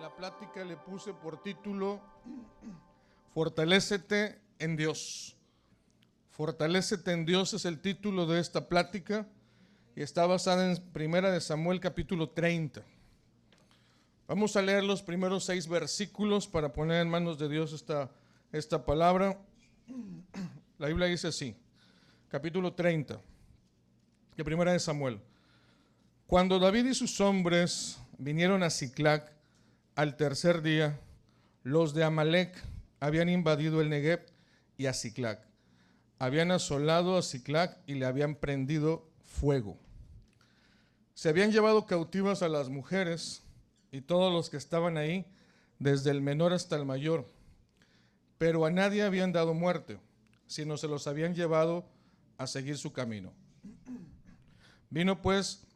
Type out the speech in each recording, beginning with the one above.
la plática le puse por título Fortalécete en Dios. Fortalécete en Dios es el título de esta plática y está basada en 1 Samuel capítulo 30. Vamos a leer los primeros 6 versículos para poner en manos de Dios esta palabra. La Biblia dice así, capítulo 30 de 1 Samuel. Cuando David y sus hombres vinieron a Siclag al tercer día, los de Amalec habían invadido el Negev y a Siclag. Habían asolado a Siclag y le habían prendido fuego. Se habían llevado cautivas a las mujeres y todos los que estaban ahí, desde el menor hasta el mayor, pero a nadie habían dado muerte, sino se los habían llevado a seguir su camino. Vino pues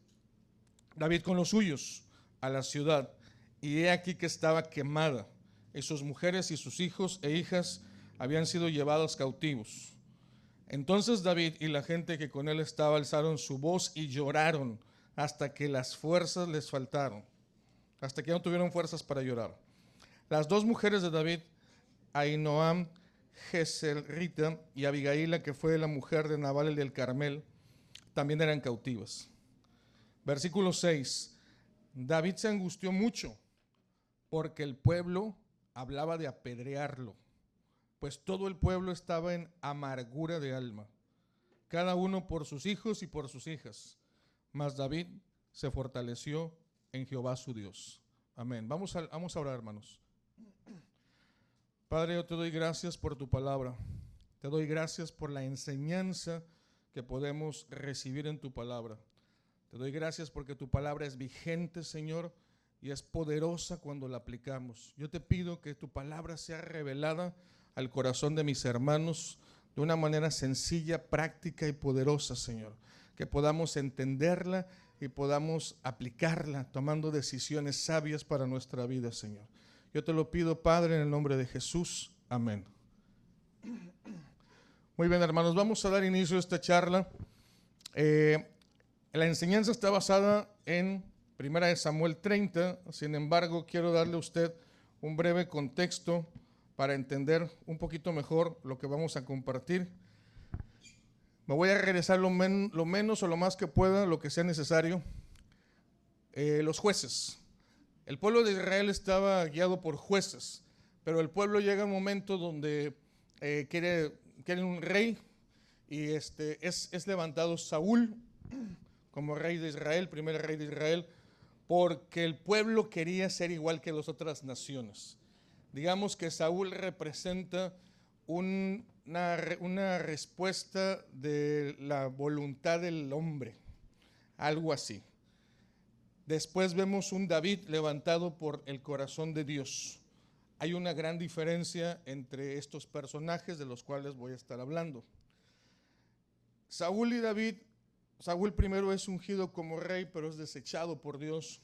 David con los suyos a la ciudad, y he aquí que estaba quemada, y sus mujeres y sus hijos e hijas habían sido llevados cautivos. Entonces David y la gente que con él estaba alzaron su voz y lloraron hasta que las fuerzas les faltaron, hasta que no tuvieron fuerzas para llorar. Las dos mujeres de David, Ahinoam Jezreelita y Abigaila, que fue la mujer de Nabal el del Carmel, también eran cautivas. Versículo 6. David se angustió mucho porque el pueblo hablaba de apedrearlo, pues todo el pueblo estaba en amargura de alma, cada uno por sus hijos y por sus hijas. Mas David se fortaleció en Jehová su Dios. Amén. Vamos a orar, hermanos. Padre, yo te doy gracias por tu palabra. Te doy gracias por la enseñanza que podemos recibir en tu palabra. Te doy gracias porque tu palabra es vigente, Señor, y es poderosa cuando la aplicamos. Yo te pido que tu palabra sea revelada al corazón de mis hermanos de una manera sencilla, práctica y poderosa, Señor. Que podamos entenderla y podamos aplicarla tomando decisiones sabias para nuestra vida, Señor. Yo te lo pido, Padre, en el nombre de Jesús. Amén. Muy bien, hermanos, vamos a dar inicio a esta charla. La enseñanza está basada en 1 Samuel 30, sin embargo, quiero darle a usted un breve contexto para entender un poquito mejor lo que vamos a compartir. Me voy a regresar lo menos o lo más que pueda, lo que sea necesario. Los jueces. El pueblo de Israel estaba guiado por jueces, pero el pueblo llega a un momento donde quiere un rey y es levantado Saúl como rey de Israel, primer rey de Israel, porque el pueblo quería ser igual que las otras naciones. Digamos que Saúl representa una respuesta de la voluntad del hombre, algo así. Después vemos un David levantado por el corazón de Dios. Hay una gran diferencia entre estos personajes de los cuales voy a estar hablando. Saúl y David. Saúl primero es ungido como rey, pero es desechado por Dios.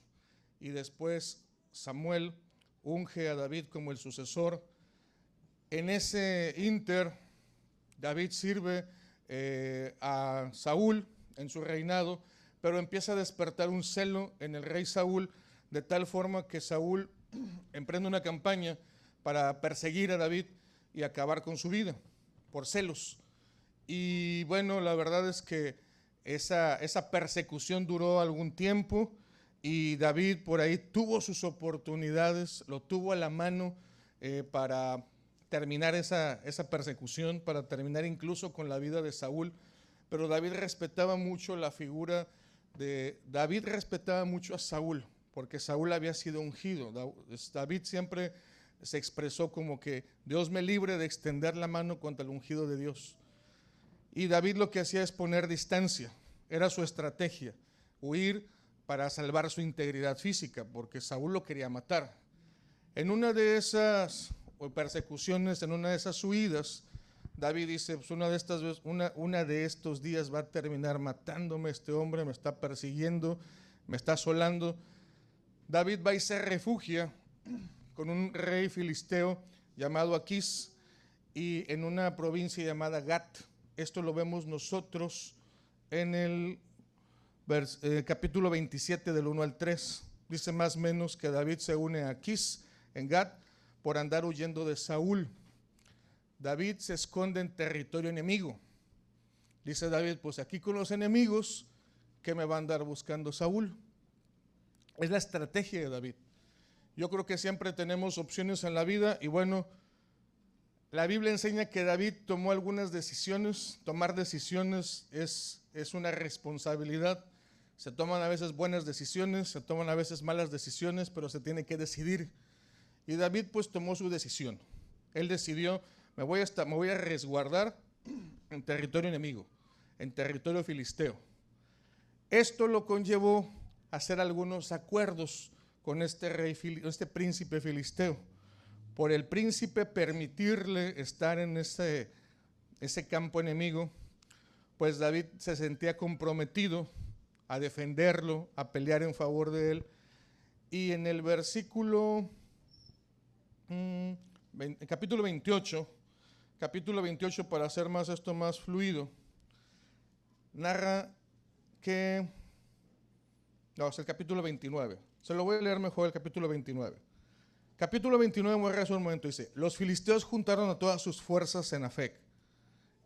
Y después Samuel unge a David como el sucesor. En ese ínter, David sirve a Saúl en su reinado, pero empieza a despertar un celo en el rey Saúl, de tal forma que Saúl emprende una campaña para perseguir a David y acabar con su vida, por celos. Y bueno, la verdad es que esa persecución duró algún tiempo y David por ahí tuvo sus oportunidades, lo tuvo a la mano para terminar esa persecución, para terminar incluso con la vida de Saúl, pero David respetaba mucho la figura David respetaba mucho a Saúl, porque Saúl había sido ungido. David siempre se expresó como que Dios me libre de extender la mano contra el ungido de Dios. Y David lo que hacía es poner distancia, era su estrategia, huir para salvar su integridad física, porque Saúl lo quería matar. En una de esas persecuciones, en una de esas huidas, David dice, pues una de estos días va a terminar matándome este hombre, me está persiguiendo, me está asolando. David va y se refugia con un rey filisteo llamado Aquís y en una provincia llamada Gat. Esto lo vemos nosotros en el capítulo 27 del 1 al 3. dice más o menos que David se une a Aquís en Gat por andar huyendo de Saúl. David se esconde en territorio enemigo. Dice David, pues aquí con los enemigos, ¿qué me va a andar buscando Saúl? Es la estrategia de David. Yo creo que siempre tenemos opciones en la vida y bueno, la Biblia enseña que David tomó algunas decisiones. Tomar decisiones es una responsabilidad. Se toman a veces buenas decisiones, se toman a veces malas decisiones, pero se tiene que decidir. Y David pues tomó su decisión. Él decidió, me voy a resguardar en territorio enemigo, en territorio filisteo. Esto lo conllevó a hacer algunos acuerdos con este príncipe filisteo. Por el príncipe permitirle estar en ese campo enemigo, pues David se sentía comprometido a defenderlo, a pelear en favor de él. Y en el versículo, capítulo 28, para hacer más esto más fluido, narra que, no, es el capítulo 29. Se lo voy a leer mejor el capítulo 29. Capítulo 29, voy a leer un momento, dice: los filisteos juntaron a todas sus fuerzas en Afec,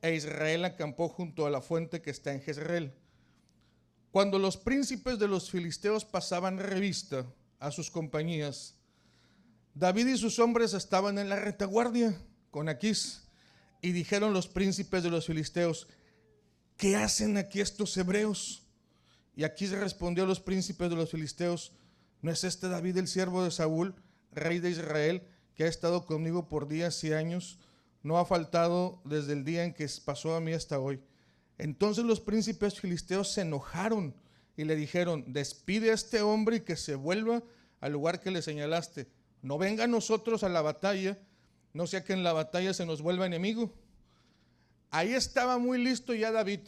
e Israel acampó junto a la fuente que está en Jezreel. Cuando los príncipes de los filisteos pasaban revista a sus compañías, David y sus hombres estaban en la retaguardia con Aquís, y dijeron los príncipes de los filisteos: ¿qué hacen aquí estos hebreos? Y Aquís respondió a los príncipes de los filisteos: ¿no es este David el siervo de Saúl, rey de Israel, que ha estado conmigo por días y años? No ha faltado desde el día en que pasó a mí hasta hoy. Entonces los príncipes filisteos se enojaron y le dijeron: despide a este hombre y que se vuelva al lugar que le señalaste. No venga a nosotros a la batalla, no sea que en la batalla se nos vuelva enemigo. Ahí estaba muy listo ya David.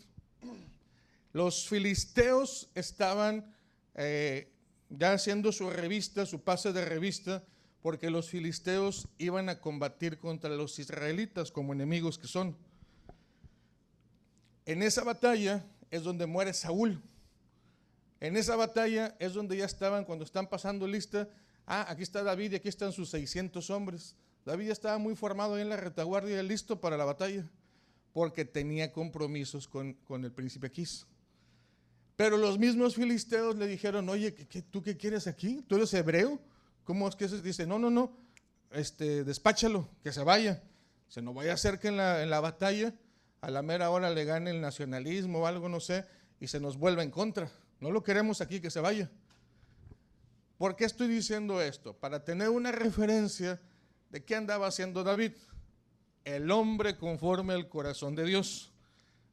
Los filisteos estaban ya haciendo su revista, su pase de revista, porque los filisteos iban a combatir contra los israelitas como enemigos que son. En esa batalla es donde muere Saúl. En esa batalla es donde ya estaban, cuando están pasando lista, aquí está David y aquí están sus 600 hombres. David ya estaba muy formado ahí en la retaguardia, listo para la batalla, porque tenía compromisos con el príncipe Aquís. Pero los mismos filisteos le dijeron: oye, ¿tú qué quieres aquí? ¿Tú eres hebreo? ¿Cómo es que se dice? No, despáchalo, que se vaya. Se no vaya a hacer que en la batalla a la mera hora le gane el nacionalismo o algo, no sé, y se nos vuelva en contra. No lo queremos aquí, que se vaya. ¿Por qué estoy diciendo esto? Para tener una referencia de qué andaba haciendo David. El hombre conforme al corazón de Dios.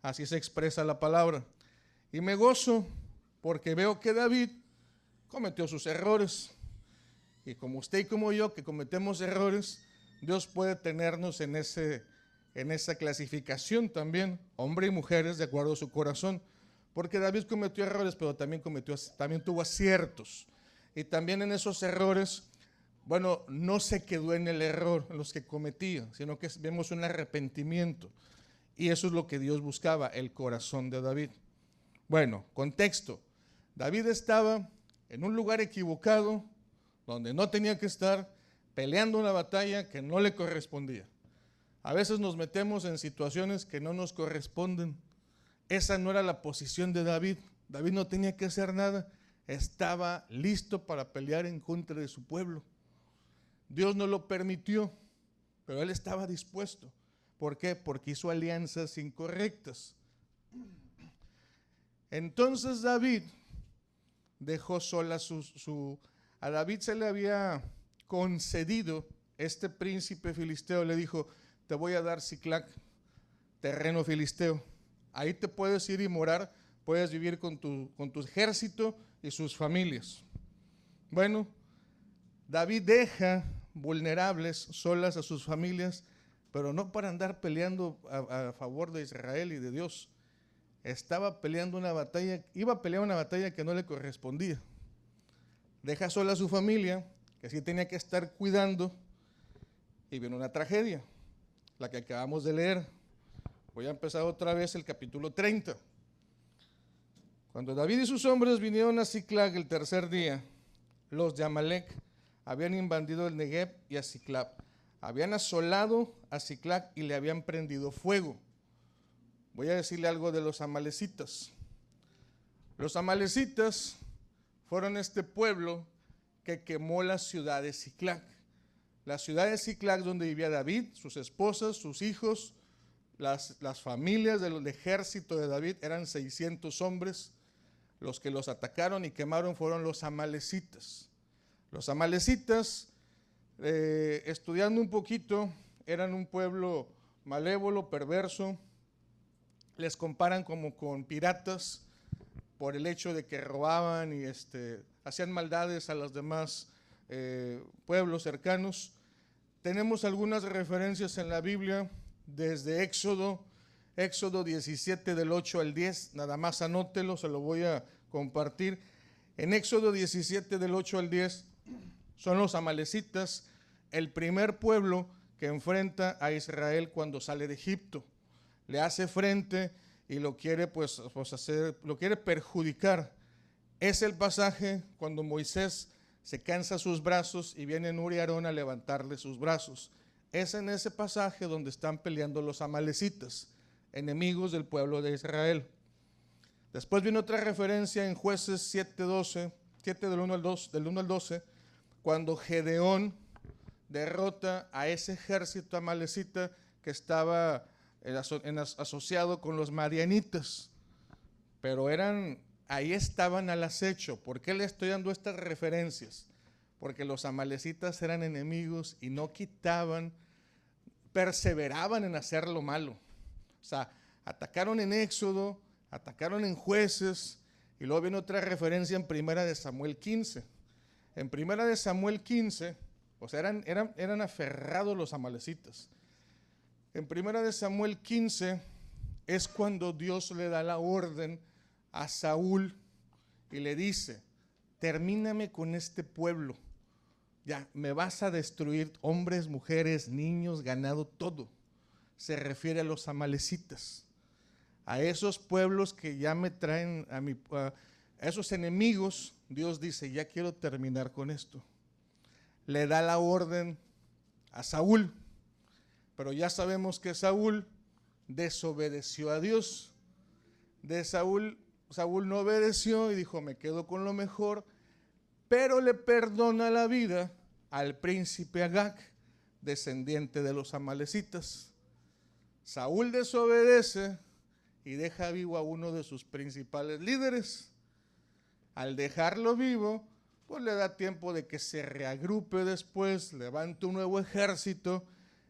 Así se expresa la palabra. Y me gozo porque veo que David cometió sus errores. Y como usted y como yo que cometemos errores, Dios puede tenernos en esa clasificación también, hombre y mujeres de acuerdo a su corazón. Porque David cometió errores, pero también tuvo aciertos. Y también en esos errores, bueno, no se quedó en el error en los que cometía, sino que vemos un arrepentimiento. Y eso es lo que Dios buscaba, el corazón de David. Bueno, contexto. David estaba en un lugar equivocado, donde no tenía que estar, peleando una batalla que no le correspondía. A veces nos metemos en situaciones que no nos corresponden. Esa no era la posición de David. David no tenía que hacer nada. Estaba listo para pelear en contra de su pueblo. Dios no lo permitió, pero él estaba dispuesto. ¿Por qué? Porque hizo alianzas incorrectas. Entonces David dejó sola a David se le había concedido, este príncipe filisteo le dijo: te voy a dar Siclac, terreno filisteo. Ahí te puedes ir y morar, puedes vivir con tu ejército y sus familias. Bueno, David deja vulnerables, solas a sus familias, pero no para andar peleando a favor de Israel y de Dios. Estaba peleando una batalla, iba a pelear una batalla que no le correspondía. Deja sola a su familia, que sí tenía que estar cuidando, y viene una tragedia, la que acabamos de leer. Voy a empezar otra vez el capítulo 30. Cuando David y sus hombres vinieron a Siclag el tercer día, los de Amalec habían invadido el Negev y a Siclag. Habían asolado a Siclag y le habían prendido fuego. Voy a decirle algo de los amalecitas. Los amalecitas fueron este pueblo que quemó la ciudad de Siclag. La ciudad de Siclag donde vivía David, sus esposas, sus hijos, las familias del ejército de David, eran 600 hombres. Los que los atacaron y quemaron fueron los amalecitas. Los amalecitas, estudiando un poquito, eran un pueblo malévolo, perverso. Les comparan como con piratas por el hecho de que robaban y hacían maldades a los demás pueblos cercanos. Tenemos algunas referencias en la Biblia desde Éxodo 17 del 8 al 10, nada más anótelo, se lo voy a compartir. En Éxodo 17 del 8 al 10 son los amalecitas, el primer pueblo que enfrenta a Israel cuando sale de Egipto. Le hace frente y lo quiere lo quiere perjudicar. Es el pasaje cuando Moisés se cansa sus brazos y viene Nur y Aarón a levantarle sus brazos. Es en ese pasaje donde están peleando los amalecitas, enemigos del pueblo de Israel. Después viene otra referencia en Jueces 7 del 1 al 12, cuando Gedeón derrota a ese ejército amalecita que estaba asociado con los madianitas, pero ahí estaban al acecho. ¿Por qué le estoy dando estas referencias? Porque los amalecitas eran enemigos y no perseveraban en hacer lo malo. O sea, atacaron en Éxodo, atacaron en Jueces, y luego viene otra referencia en Primera de Samuel 15. En Primera de Samuel 15, o sea, eran aferrados los amalecitas. En Primera de Samuel 15 es cuando Dios le da la orden a Saúl y le dice: termíname con este pueblo, ya, me vas a destruir hombres, mujeres, niños, ganado, todo. Se refiere a los amalecitas, a esos pueblos que ya me traen a esos enemigos. Dios dice: ya quiero terminar con esto. Le da la orden a Saúl, pero ya sabemos que Saúl desobedeció a Dios. Saúl no obedeció y dijo: me quedo con lo mejor, pero le perdona la vida al príncipe Agag, descendiente de los amalecitas. Saúl desobedece y deja vivo a uno de sus principales líderes. Al dejarlo vivo, pues le da tiempo de que se reagrupe después, levante un nuevo ejército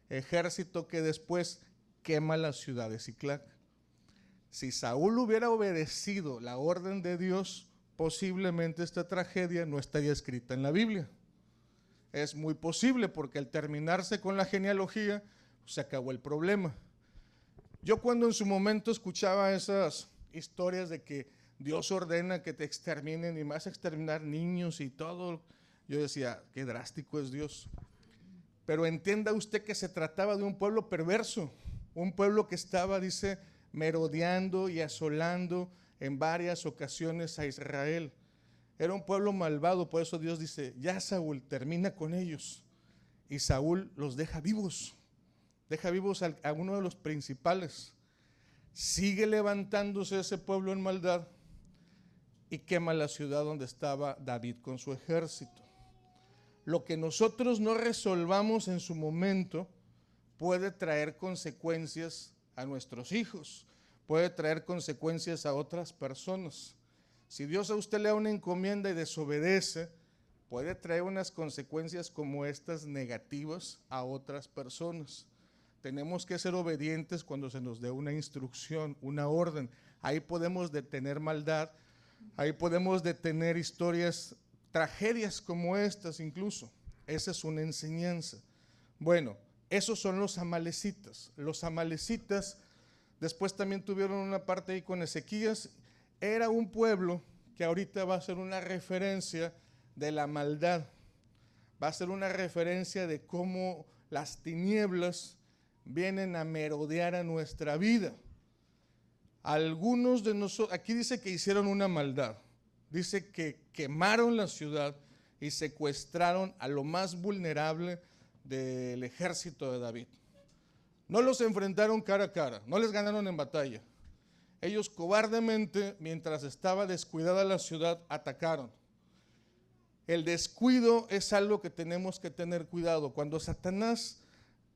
que después quema la ciudad de Siclag. Si Saúl hubiera obedecido la orden de Dios, posiblemente esta tragedia no estaría escrita en la Biblia. Es muy posible, porque al terminarse con la genealogía, se acabó el problema. Yo cuando en su momento escuchaba esas historias de que Dios ordena que te exterminen y vas a exterminar niños y todo, yo decía: qué drástico es Dios. Pero entienda usted que se trataba de un pueblo perverso, un pueblo que estaba, dice, merodeando y asolando en varias ocasiones a Israel. Era un pueblo malvado, por eso Dios dice: ya, Saúl, termina con ellos. Y Saúl los deja vivos a uno de los principales. Sigue levantándose ese pueblo en maldad y quema la ciudad donde estaba David con su ejército. Lo que nosotros no resolvamos en su momento puede traer consecuencias a nuestros hijos, puede traer consecuencias a otras personas. Si Dios a usted le da una encomienda y desobedece, puede traer unas consecuencias como estas negativas a otras personas. Tenemos que ser obedientes cuando se nos dé una instrucción, una orden. Ahí podemos detener maldad, ahí podemos detener historias, tragedias como estas incluso. Esa es una enseñanza. Bueno, esos son los amalecitas. Los amalecitas después también tuvieron una parte ahí con Ezequías. Era un pueblo que ahorita va a ser una referencia de la maldad. Va a ser una referencia de cómo las tinieblas vienen a merodear a nuestra vida. Algunos de nosotros, aquí dice que hicieron una maldad, dice que quemaron la ciudad y secuestraron a lo más vulnerable del ejército de David. No los enfrentaron cara a cara, no les ganaron en batalla. Ellos cobardemente, mientras estaba descuidada la ciudad, atacaron. El descuido es algo que tenemos que tener cuidado. Cuando Satanás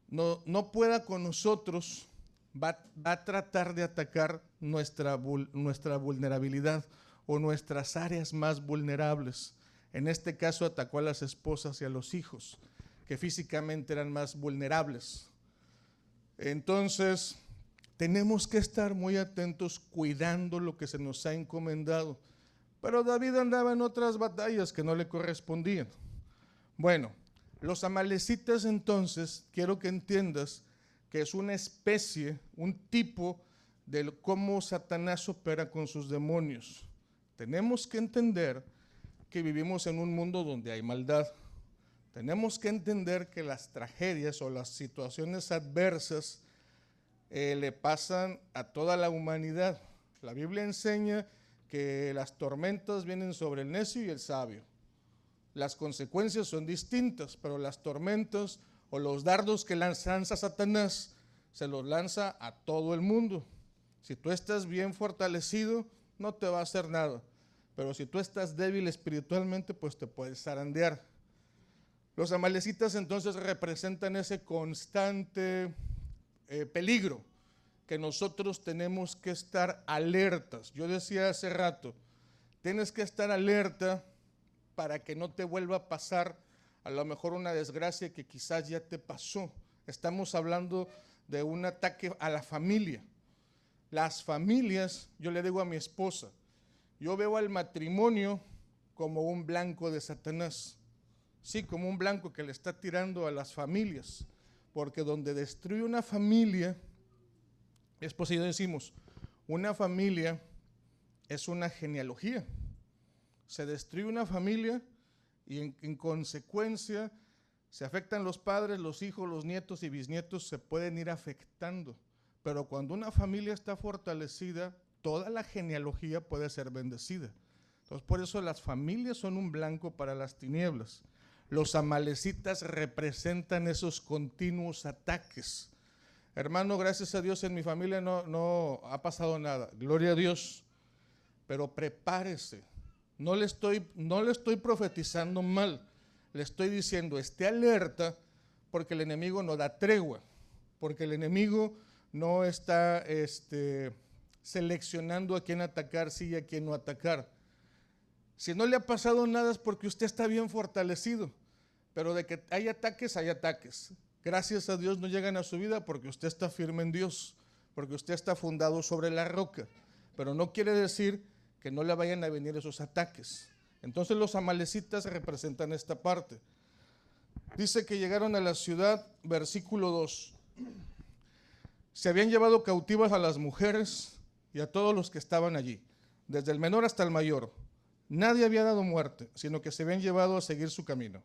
no pueda con nosotros, va a tratar de atacar nuestra vulnerabilidad o nuestras áreas más vulnerables. En este caso atacó a las esposas y a los hijos, que físicamente eran más vulnerables. Entonces, tenemos que estar muy atentos cuidando lo que se nos ha encomendado. Pero David andaba en otras batallas que no le correspondían. Bueno, los amalecitas entonces, quiero que entiendas que es una especie, un tipo de cómo Satanás opera con sus demonios. Tenemos que entender que vivimos en un mundo donde hay maldad. Tenemos que entender que las tragedias o las situaciones adversas le pasan a toda la humanidad. La Biblia enseña que las tormentas vienen sobre el necio y el sabio. Las consecuencias son distintas, pero las tormentas o los dardos que lanza Satanás se los lanza a todo el mundo. Si tú estás bien fortalecido, no te va a hacer nada. Pero si tú estás débil espiritualmente, pues te puedes zarandear. Los amalecitas entonces representan ese constante peligro que nosotros tenemos que estar alertas. Yo decía hace rato, tienes que estar alerta para que no te vuelva a pasar a lo mejor una desgracia que quizás ya te pasó. Estamos hablando de un ataque a la familia. Las familias, yo le digo a mi esposa, yo veo al matrimonio como un blanco de Satanás. Sí, como un blanco que le está tirando a las familias. Porque donde destruye una familia, es posible, decimos, una familia es una genealogía. Se destruye una familia y en consecuencia se afectan los padres, los hijos, los nietos y bisnietos, se pueden ir afectando. Pero cuando una familia está fortalecida, toda la genealogía puede ser bendecida. Entonces, por eso las familias son un blanco para las tinieblas. Los amalecitas representan esos continuos ataques. Hermano, gracias a Dios en mi familia no ha pasado nada, gloria a Dios. Pero prepárese, no le estoy profetizando mal, le estoy diciendo, esté alerta porque el enemigo no da tregua, porque el enemigo no está seleccionando a quién atacar, sí, y a quién no atacar. Si no le ha pasado nada es porque usted está bien fortalecido, pero de que hay ataques, hay ataques. Gracias a Dios no llegan a su vida porque usted está firme en Dios, porque usted está fundado sobre la roca, pero no quiere decir que no le vayan a venir esos ataques. Entonces los amalecitas representan esta parte. Dice que llegaron a la ciudad, versículo 2. Se habían llevado cautivas a las mujeres y a todos los que estaban allí, desde el menor hasta el mayor. Nadie había dado muerte, sino que se habían llevado a seguir su camino.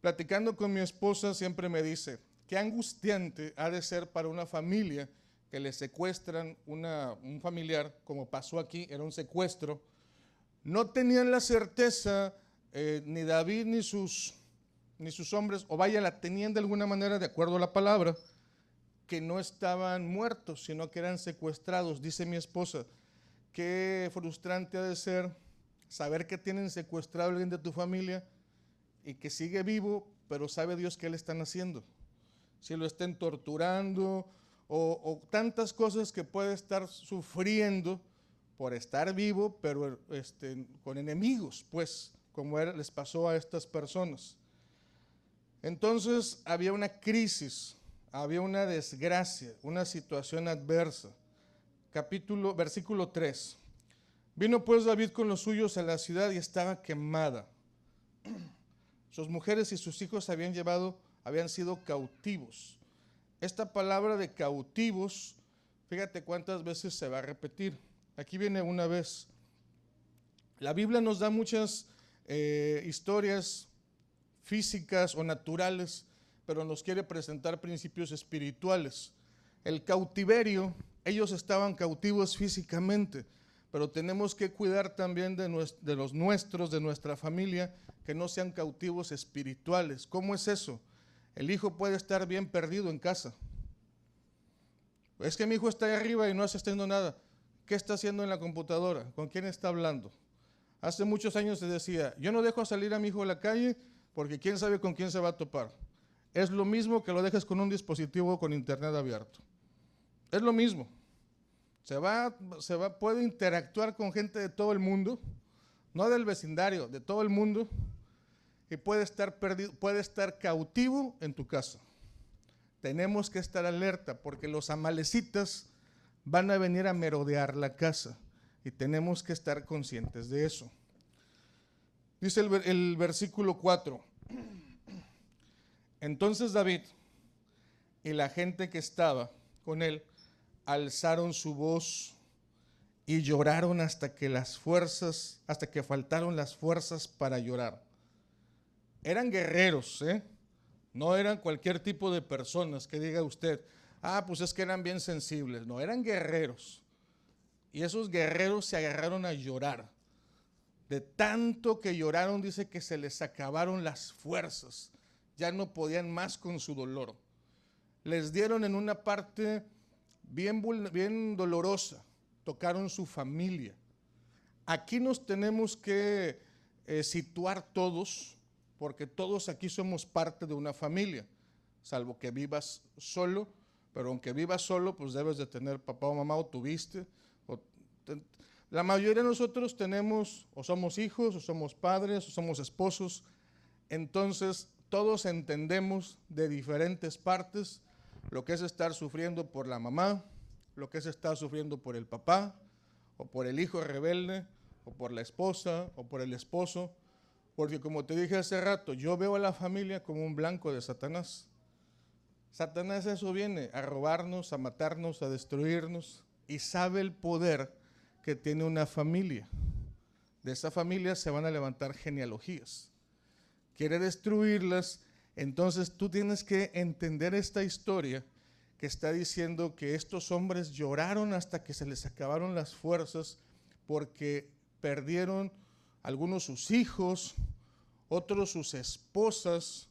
Platicando con mi esposa siempre me dice, qué angustiante ha de ser para una familia que le secuestran un familiar, como pasó aquí, era un secuestro. No tenían la certeza, ni David ni sus hombres, o vaya, la tenían de alguna manera, de acuerdo a la palabra, que no estaban muertos, sino que eran secuestrados. Dice mi esposa, qué frustrante ha de ser saber que tienen secuestrado a alguien de tu familia y que sigue vivo, pero sabe Dios qué le están haciendo. Si lo estén torturando o tantas cosas que puede estar sufriendo por estar vivo, pero con enemigos, pues, como les pasó a estas personas. Entonces había una crisis, había una desgracia, una situación adversa. Versículo 3. Vino pues David con los suyos a la ciudad y estaba quemada. Sus mujeres y sus hijos habían sido cautivos. Esta palabra de cautivos, fíjate cuántas veces se va a repetir. Aquí viene una vez. La Biblia nos da muchas historias físicas o naturales, pero nos quiere presentar principios espirituales. El cautiverio, ellos estaban cautivos físicamente, pero tenemos que cuidar también de los nuestros, de nuestra familia, que no sean cautivos espirituales. ¿Cómo es eso? El hijo puede estar bien perdido en casa. Es que mi hijo está ahí arriba y no está haciendo nada. ¿Qué está haciendo en la computadora? ¿Con quién está hablando? Hace muchos años se decía, yo no dejo salir a mi hijo a la calle porque quién sabe con quién se va a topar. Es lo mismo que lo dejes con un dispositivo con internet abierto. Es lo mismo. Puede interactuar con gente de todo el mundo, no del vecindario, de todo el mundo, y puede estar perdido, puede estar cautivo en tu casa. Tenemos que estar alerta porque los amalecitas van a venir a merodear la casa y tenemos que estar conscientes de eso. Dice el versículo 4. Entonces David y la gente que estaba con él alzaron su voz y lloraron hasta que faltaron las fuerzas para llorar. Eran guerreros, no eran cualquier tipo de personas que diga usted, pues es que eran bien sensibles. No, eran guerreros. Y esos guerreros se agarraron a llorar. De tanto que lloraron, dice que se les acabaron las fuerzas. Ya no podían más con su dolor. Les dieron en una parte bien dolorosa. Tocaron su familia. Aquí nos tenemos que situar todos, porque todos aquí somos parte de una familia, salvo que vivas solo, pero aunque vivas solo, pues debes de tener papá o mamá o tuviste. La mayoría de nosotros tenemos, o somos hijos, o somos padres, o somos esposos, entonces todos entendemos de diferentes partes lo que es estar sufriendo por la mamá, lo que es estar sufriendo por el papá, o por el hijo rebelde, o por la esposa, o por el esposo, porque como te dije hace rato, yo veo a la familia como un blanco de Satanás. Satanás eso viene, a robarnos, a matarnos, a destruirnos, y sabe el poder que tiene una familia. De esa familia se van a levantar genealogías. Quiere destruirlas, entonces tú tienes que entender esta historia que está diciendo que estos hombres lloraron hasta que se les acabaron las fuerzas porque perdieron algunos sus hijos, otros sus esposas,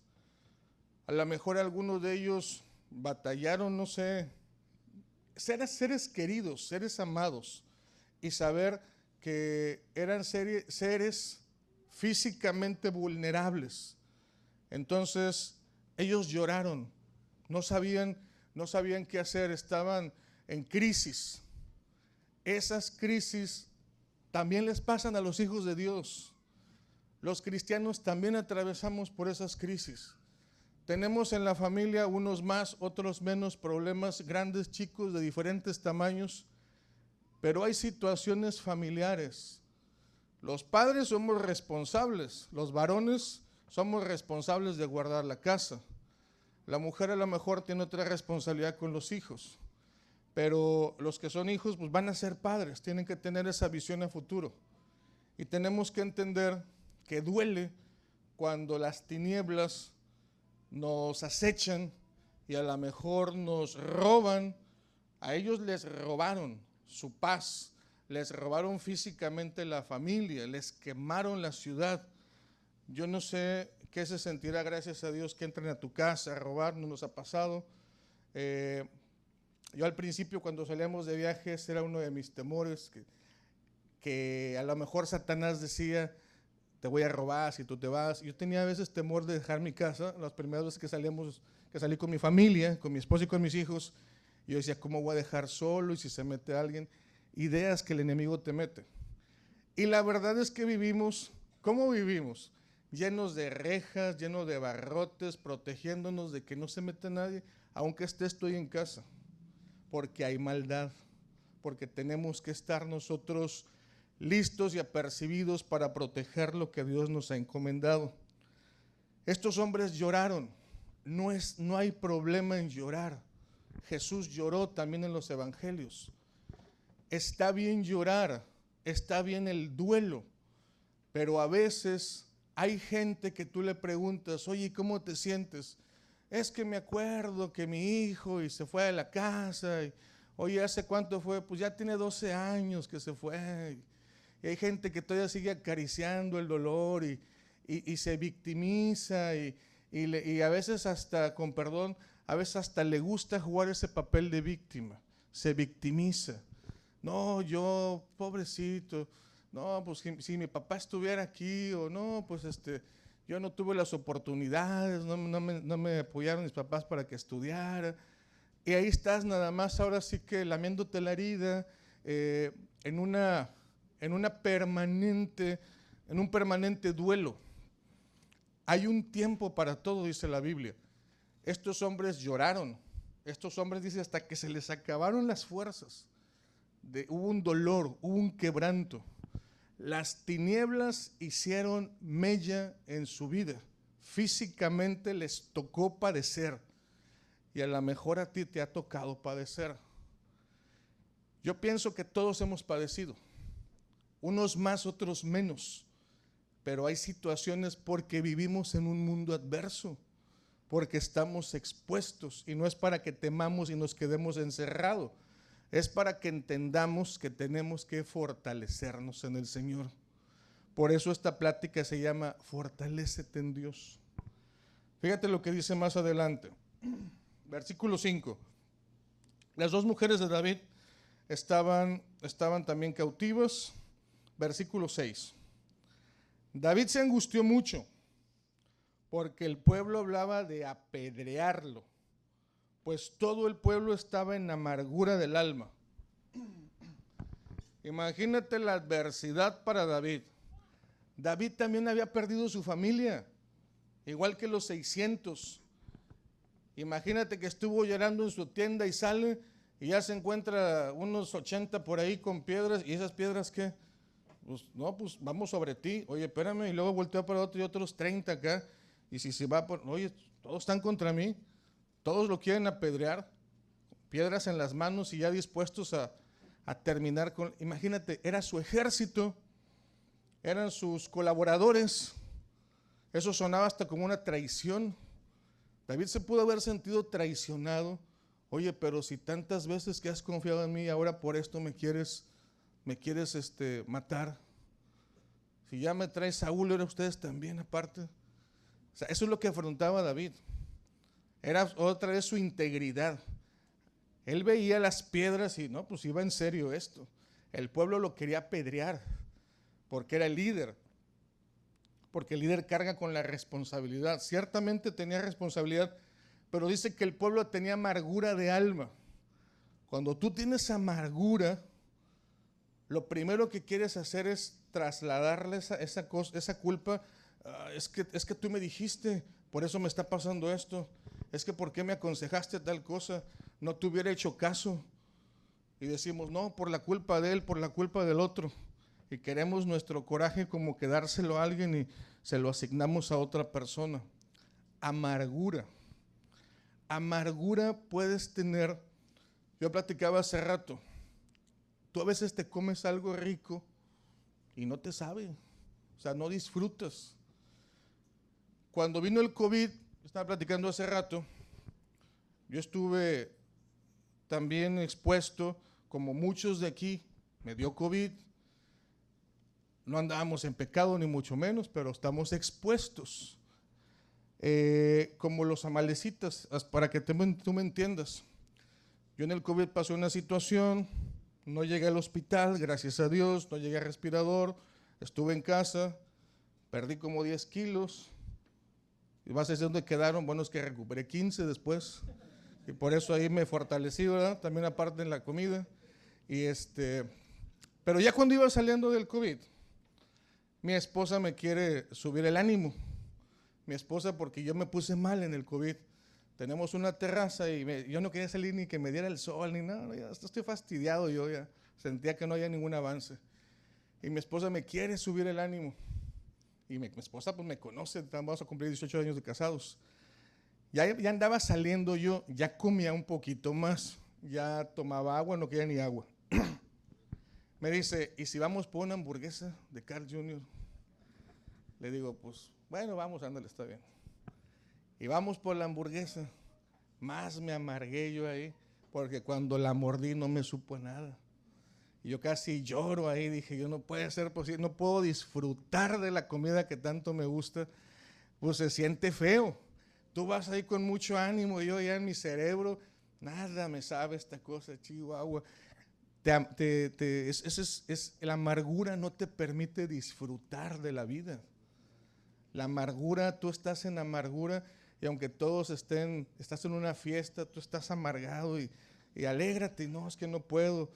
a lo mejor algunos de ellos batallaron, no sé, seres queridos, seres amados, y saber que eran seres físicamente vulnerables. Entonces ellos lloraron, no sabían qué hacer, estaban en crisis. Esas crisis también les pasan a los hijos de Dios. Los cristianos también atravesamos por esas crisis. Tenemos en la familia unos más, otros menos problemas, grandes, chicos, de diferentes tamaños, pero hay situaciones familiares. Los padres somos responsables, los varones somos responsables de guardar la casa. La mujer a lo mejor tiene otra responsabilidad con los hijos, pero los que son hijos pues van a ser padres, tienen que tener esa visión a futuro. Y tenemos que entender que duele cuando las tinieblas nos acechan y a lo mejor nos roban. A ellos les robaron su paz, les robaron físicamente la familia, les quemaron la ciudad. Yo no sé qué se sentirá, gracias a Dios, que entren a tu casa a robar, no nos ha pasado. Yo al principio cuando salíamos de viajes era uno de mis temores, que a lo mejor Satanás decía, te voy a robar si tú te vas. Yo tenía a veces temor de dejar mi casa, las primeras veces que salí con mi familia, con mi esposa y con mis hijos. Yo decía, ¿cómo voy a dejar solo? Y si se mete alguien, ideas que el enemigo te mete. Y la verdad es que ¿cómo vivimos? Llenos de rejas, llenos de barrotes, protegiéndonos de que no se meta nadie, aunque estoy en casa, porque hay maldad, porque tenemos que estar nosotros listos y apercibidos para proteger lo que Dios nos ha encomendado. Estos hombres lloraron, no hay problema en llorar. Jesús lloró también en los evangelios. Está bien llorar, está bien el duelo, pero a veces hay gente que tú le preguntas, oye, ¿cómo te sientes? Es que me acuerdo que mi hijo y se fue a la casa, Oye, ¿hace cuánto fue? Pues ya tiene 12 años que se fue. Y hay gente que todavía sigue acariciando el dolor y se victimiza y a veces hasta, con perdón, a veces hasta le gusta jugar ese papel de víctima. Se victimiza. No, yo, pobrecito. No, pues si mi papá estuviera aquí, o no, pues yo no tuve las oportunidades, no me apoyaron mis papás para que estudiara. Y ahí estás nada más, ahora sí que lamiéndote la herida, en un permanente duelo. Hay un tiempo para todo, dice la Biblia. Estos hombres lloraron. Estos hombres, dice, hasta que se les acabaron las fuerzas. Hubo un dolor, hubo un quebranto. Las tinieblas hicieron mella en su vida. Físicamente les tocó padecer. Y a lo mejor a ti te ha tocado padecer. Yo pienso que todos hemos padecido. Unos más, otros menos. Pero hay situaciones porque vivimos en un mundo adverso. Porque estamos expuestos. Y no es para que temamos y nos quedemos encerrados. Es para que entendamos que tenemos que fortalecernos en el Señor. Por eso esta plática se llama Fortalécete en Dios. Fíjate lo que dice más adelante. Versículo 5. Las dos mujeres de David estaban también cautivas. Versículo 6. David se angustió mucho porque el pueblo hablaba de apedrearlo, pues todo el pueblo estaba en amargura del alma. Imagínate la adversidad para David. David también había perdido su familia, igual que los 600. Imagínate que estuvo llorando en su tienda y sale y ya se encuentra unos 80 por ahí con piedras. ¿Y esas piedras qué? Pues no, pues vamos sobre ti. Oye, espérame. Y luego volteó para otro y otros 30 acá. Y si se va por... Oye, todos están contra mí. Todos lo quieren apedrear. Piedras en las manos y ya dispuestos a terminar con... Imagínate, era su ejército. Eran sus colaboradores. Eso sonaba hasta como una traición. David se pudo haber sentido traicionado. Oye, pero si tantas veces que has confiado en mí, ahora por esto me quieres matar. Si ya me traes Saúl, ahora ustedes también aparte. O sea, eso es lo que afrontaba David. Era otra vez su integridad. Él veía las piedras y no, pues iba en serio esto. El pueblo lo quería apedrear porque era el líder. Porque el líder carga con la responsabilidad. Ciertamente tenía responsabilidad, pero dice que el pueblo tenía amargura de alma. Cuando tú tienes amargura, lo primero que quieres hacer es trasladarle esa culpa. Es que tú me dijiste, por eso me está pasando esto. Es que ¿por qué me aconsejaste tal cosa? No te hubiera hecho caso. Y decimos, no, por la culpa de él, por la culpa del otro. Y queremos nuestro coraje como que dárselo a alguien y se lo asignamos a otra persona. Amargura. Amargura puedes tener. Yo platicaba hace rato. Tú a veces te comes algo rico y no te sabe. O sea, no disfrutas. Cuando vino el COVID, estaba platicando hace rato, yo estuve también expuesto, como muchos de aquí, me dio COVID. No andábamos en pecado ni mucho menos, pero estamos expuestos. Como los amalecitas, para que tú me entiendas. Yo en el COVID pasé una situación, no llegué al hospital, gracias a Dios, no llegué a respirador, estuve en casa, perdí como 10 kilos. Y vas a decir dónde quedaron. Bueno, es que recuperé 15 después. Y por eso ahí me fortalecí, ¿verdad? También aparte en la comida. Pero ya cuando iba saliendo del COVID, mi esposa me quiere subir el ánimo. Mi esposa, porque yo me puse mal en el COVID. Tenemos una terraza y yo no quería salir ni que me diera el sol ni nada. Ya estoy fastidiado, yo ya sentía que no había ningún avance. Y mi esposa me quiere subir el ánimo. Y mi esposa pues me conoce, vamos a cumplir 18 años de casados. Ya andaba saliendo yo, ya comía un poquito más, ya tomaba agua, no quería ni agua. Me dice, ¿y si vamos por una hamburguesa de Carl Jr.? Le digo, pues, bueno, vamos, ándale, está bien. Y vamos por la hamburguesa. Más me amargué yo ahí. porque cuando la mordí no me supo nada. Y yo casi lloro ahí, dije, yo no puede ser posible, no puedo disfrutar de la comida que tanto me gusta, pues se siente feo. Tú vas ahí con mucho ánimo, yo ya en mi cerebro, nada me sabe esta cosa, Chihuahua. La amargura no te permite disfrutar de la vida. La amargura, tú estás en amargura y aunque todos estás en una fiesta, tú estás amargado y alégrate, no, es que no puedo.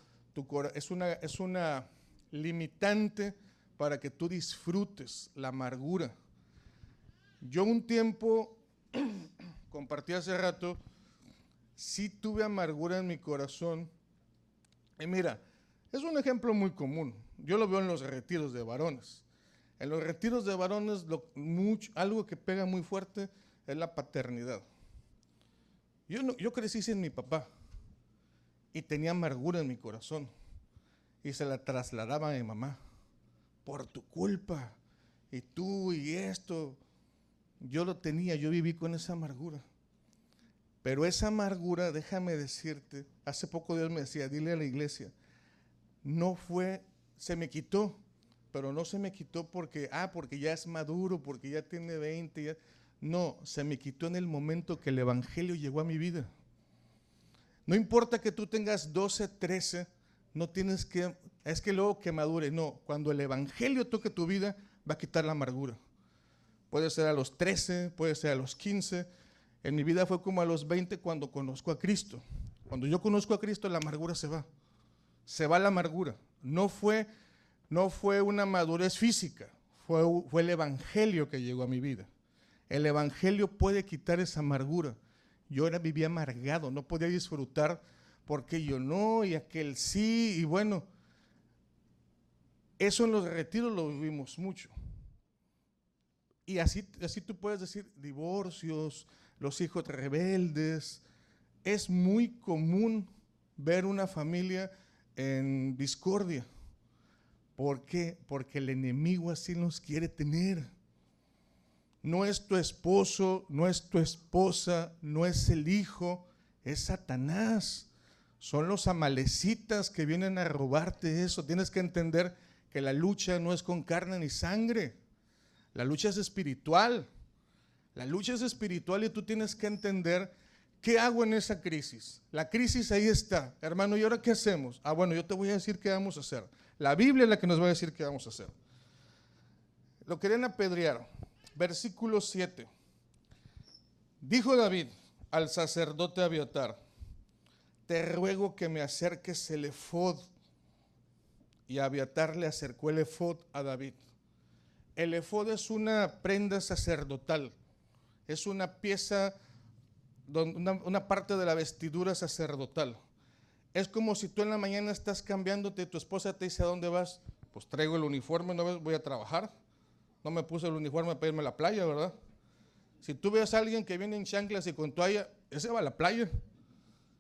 Es una limitante para que tú disfrutes la amargura. Yo un tiempo, compartí hace rato, sí tuve amargura en mi corazón. Y mira, es un ejemplo muy común. Yo lo veo en los retiros de varones. En los retiros de varones, algo que pega muy fuerte es la paternidad. Yo crecí sin mi papá y tenía amargura en mi corazón y se la trasladaba a mi mamá. Por tu culpa, y tú y esto. Yo lo tenía, yo viví con esa amargura. Pero esa amargura, déjame decirte, hace poco Dios me decía, dile a la iglesia, se me quitó, pero no se me quitó porque ya es maduro, porque ya tiene 20, ya. No, se me quitó en el momento que el evangelio llegó a mi vida. No importa que tú tengas 12, 13, no tienes es que luego que madure, no, cuando el evangelio toque tu vida, va a quitar la amargura. Puede ser a los 13, puede ser a los 15. En mi vida fue como a los 20 cuando conozco a Cristo. Cuando yo conozco a Cristo, la amargura se va. Se va la amargura. No fue una madurez física, fue el evangelio que llegó a mi vida. El evangelio puede quitar esa amargura. Yo ahora vivía amargado, no podía disfrutar porque yo no y aquel sí. Y bueno, eso en los retiros lo vivimos mucho. Y así tú puedes decir divorcios, los hijos rebeldes. Es muy común ver una familia en discordia. ¿Por qué? Porque el enemigo así nos quiere tener. No es tu esposo, no es tu esposa, no es el hijo, es Satanás. Son los amalecitas que vienen a robarte eso. Tienes que entender que la lucha no es con carne ni sangre. La lucha es espiritual. La lucha es espiritual y tú tienes que entender qué hago en esa crisis. La crisis ahí está. Hermano, ¿y ahora qué hacemos? Bueno, yo te voy a decir qué vamos a hacer. La Biblia es la que nos va a decir qué vamos a hacer. Lo querían apedrear. Versículo 7. Dijo David al sacerdote Abiatar, te ruego que me acerques el efod. Y Abiatar le acercó el efod a David. El efod es una prenda sacerdotal, es una pieza, una parte de la vestidura sacerdotal. Es como si tú en la mañana estás cambiándote y tu esposa te dice, ¿a dónde vas? Pues traigo el uniforme, ¿no? Voy a trabajar. No me puse el uniforme para irme a la playa, ¿verdad? Si tú ves a alguien que viene en chanclas y con toalla, ese va a la playa.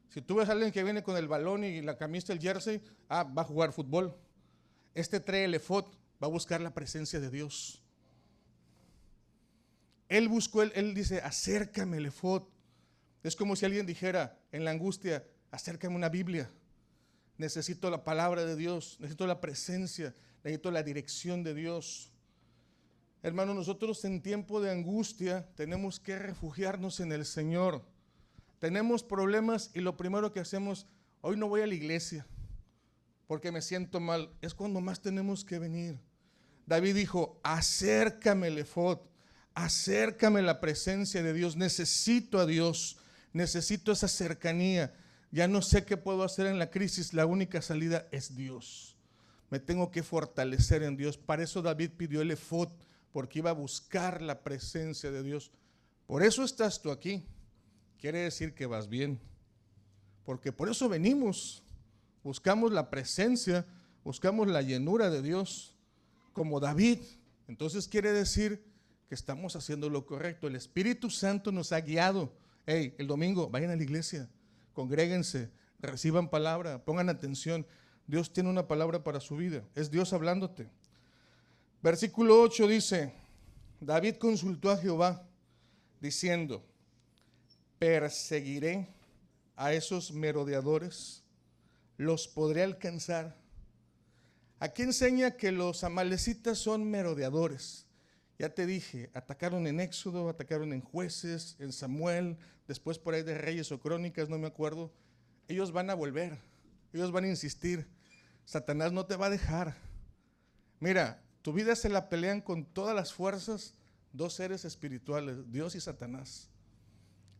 Si tú ves a alguien que viene con el balón y la camisa, el jersey, va a jugar fútbol. Este trae el efod, va a buscar la presencia de Dios. Él dice, acércame el efod. Es como si alguien dijera en la angustia, acércame una Biblia. Necesito la palabra de Dios, necesito la presencia, necesito la dirección de Dios. Hermano, nosotros en tiempo de angustia tenemos que refugiarnos en el Señor. Tenemos problemas y lo primero que hacemos, hoy no voy a la iglesia porque me siento mal. Es cuando más tenemos que venir. David dijo, acércame el efod, acércame la presencia de Dios. Necesito a Dios, necesito esa cercanía. Ya no sé qué puedo hacer en la crisis, la única salida es Dios. Me tengo que fortalecer en Dios. Para eso David pidió el efod, porque iba a buscar la presencia de Dios. Por eso estás tú aquí. Quiere decir que vas bien. Porque por eso venimos. Buscamos la presencia, buscamos la llenura de Dios, como David. Entonces quiere decir que estamos haciendo lo correcto. El Espíritu Santo nos ha guiado. El domingo vayan a la iglesia, congréguense, reciban palabra, pongan atención. Dios tiene una palabra para su vida. Es Dios hablándote. Versículo 8 dice, David consultó a Jehová diciendo, perseguiré a esos merodeadores? ¿Los podré alcanzar? Aquí enseña que los amalecitas son merodeadores. Ya te dije, atacaron en Éxodo, atacaron en Jueces, en Samuel, después por ahí de Reyes o Crónicas, no me acuerdo. Ellos van a volver, ellos van a insistir. Satanás no te va a dejar. Mira, tu vida se la pelean con todas las fuerzas dos seres espirituales, Dios y Satanás.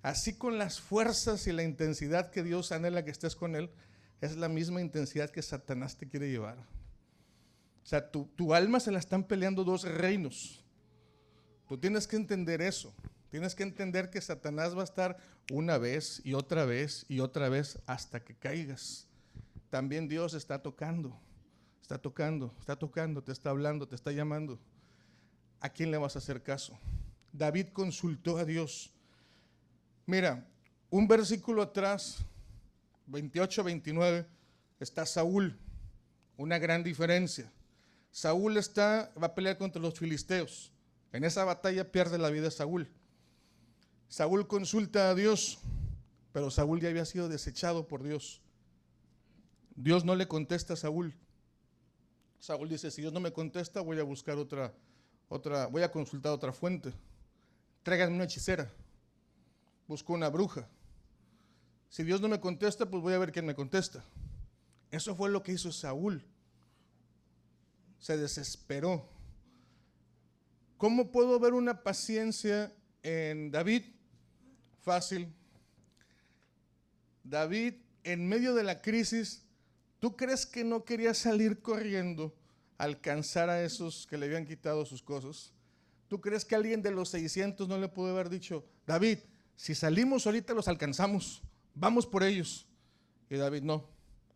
Así con las fuerzas y la intensidad que Dios anhela que estés con Él, es la misma intensidad que Satanás te quiere llevar. O sea, tu alma se la están peleando dos reinos. Tú tienes que entender eso. Tienes que entender que Satanás va a estar una vez y otra vez y otra vez hasta que caigas. También Dios está tocando, te está hablando, te está llamando. ¿A quién le vas a hacer caso? David consultó a Dios. Mira, un versículo atrás, 28-29, está Saúl. Una gran diferencia. Saúl va a pelear contra los filisteos. En esa batalla pierde la vida Saúl. Saúl consulta a Dios, pero Saúl ya había sido desechado por Dios. Dios no le contesta a Saúl. Saúl dice, si Dios no me contesta, voy a buscar voy a consultar otra fuente. Tráiganme una hechicera. Busco una bruja. Si Dios no me contesta, pues voy a ver quién me contesta. Eso fue lo que hizo Saúl. Se desesperó. ¿Cómo puedo ver una paciencia en David? Fácil. David, en medio de la crisis, ¿tú crees que no quería salir corriendo a alcanzar a esos que le habían quitado sus cosas? ¿Tú crees que alguien de los 600 no le pudo haber dicho, David, si salimos ahorita los alcanzamos, vamos por ellos? Y David, no,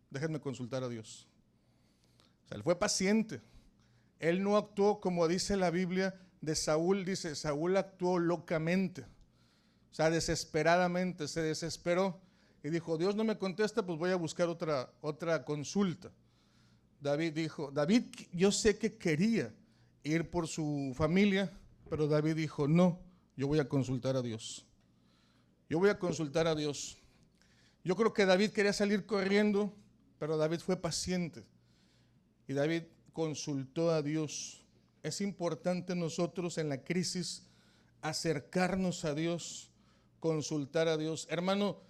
déjenme consultar a Dios. O sea, él fue paciente. Él no actuó como dice la Biblia de Saúl, dice, Saúl actuó locamente, o sea, desesperadamente, se desesperó y dijo, Dios no me contesta, pues voy a buscar otra consulta. David dijo, David yo sé que quería ir por su familia, pero David dijo, no, yo voy a consultar a Dios. Yo voy a consultar a Dios. Yo creo que David quería salir corriendo, pero David fue paciente y David consultó a Dios. Es importante nosotros en la crisis acercarnos a Dios, consultar a Dios. Hermano,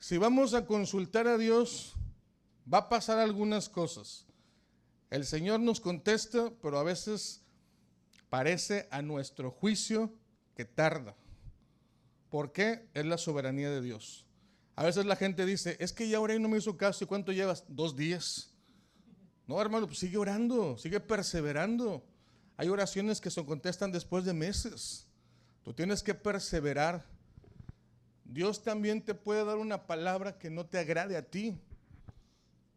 si vamos a consultar a Dios, va a pasar algunas cosas. El Señor nos contesta, pero a veces parece a nuestro juicio que tarda. ¿Por qué? Es la soberanía de Dios. A veces la gente dice, es que ya oré y no me hizo caso. ¿Y cuánto llevas? 2 días. No, hermano, pues sigue orando, sigue perseverando. Hay oraciones que se contestan después de meses. Tú tienes que perseverar. Dios también te puede dar una palabra que no te agrade a ti.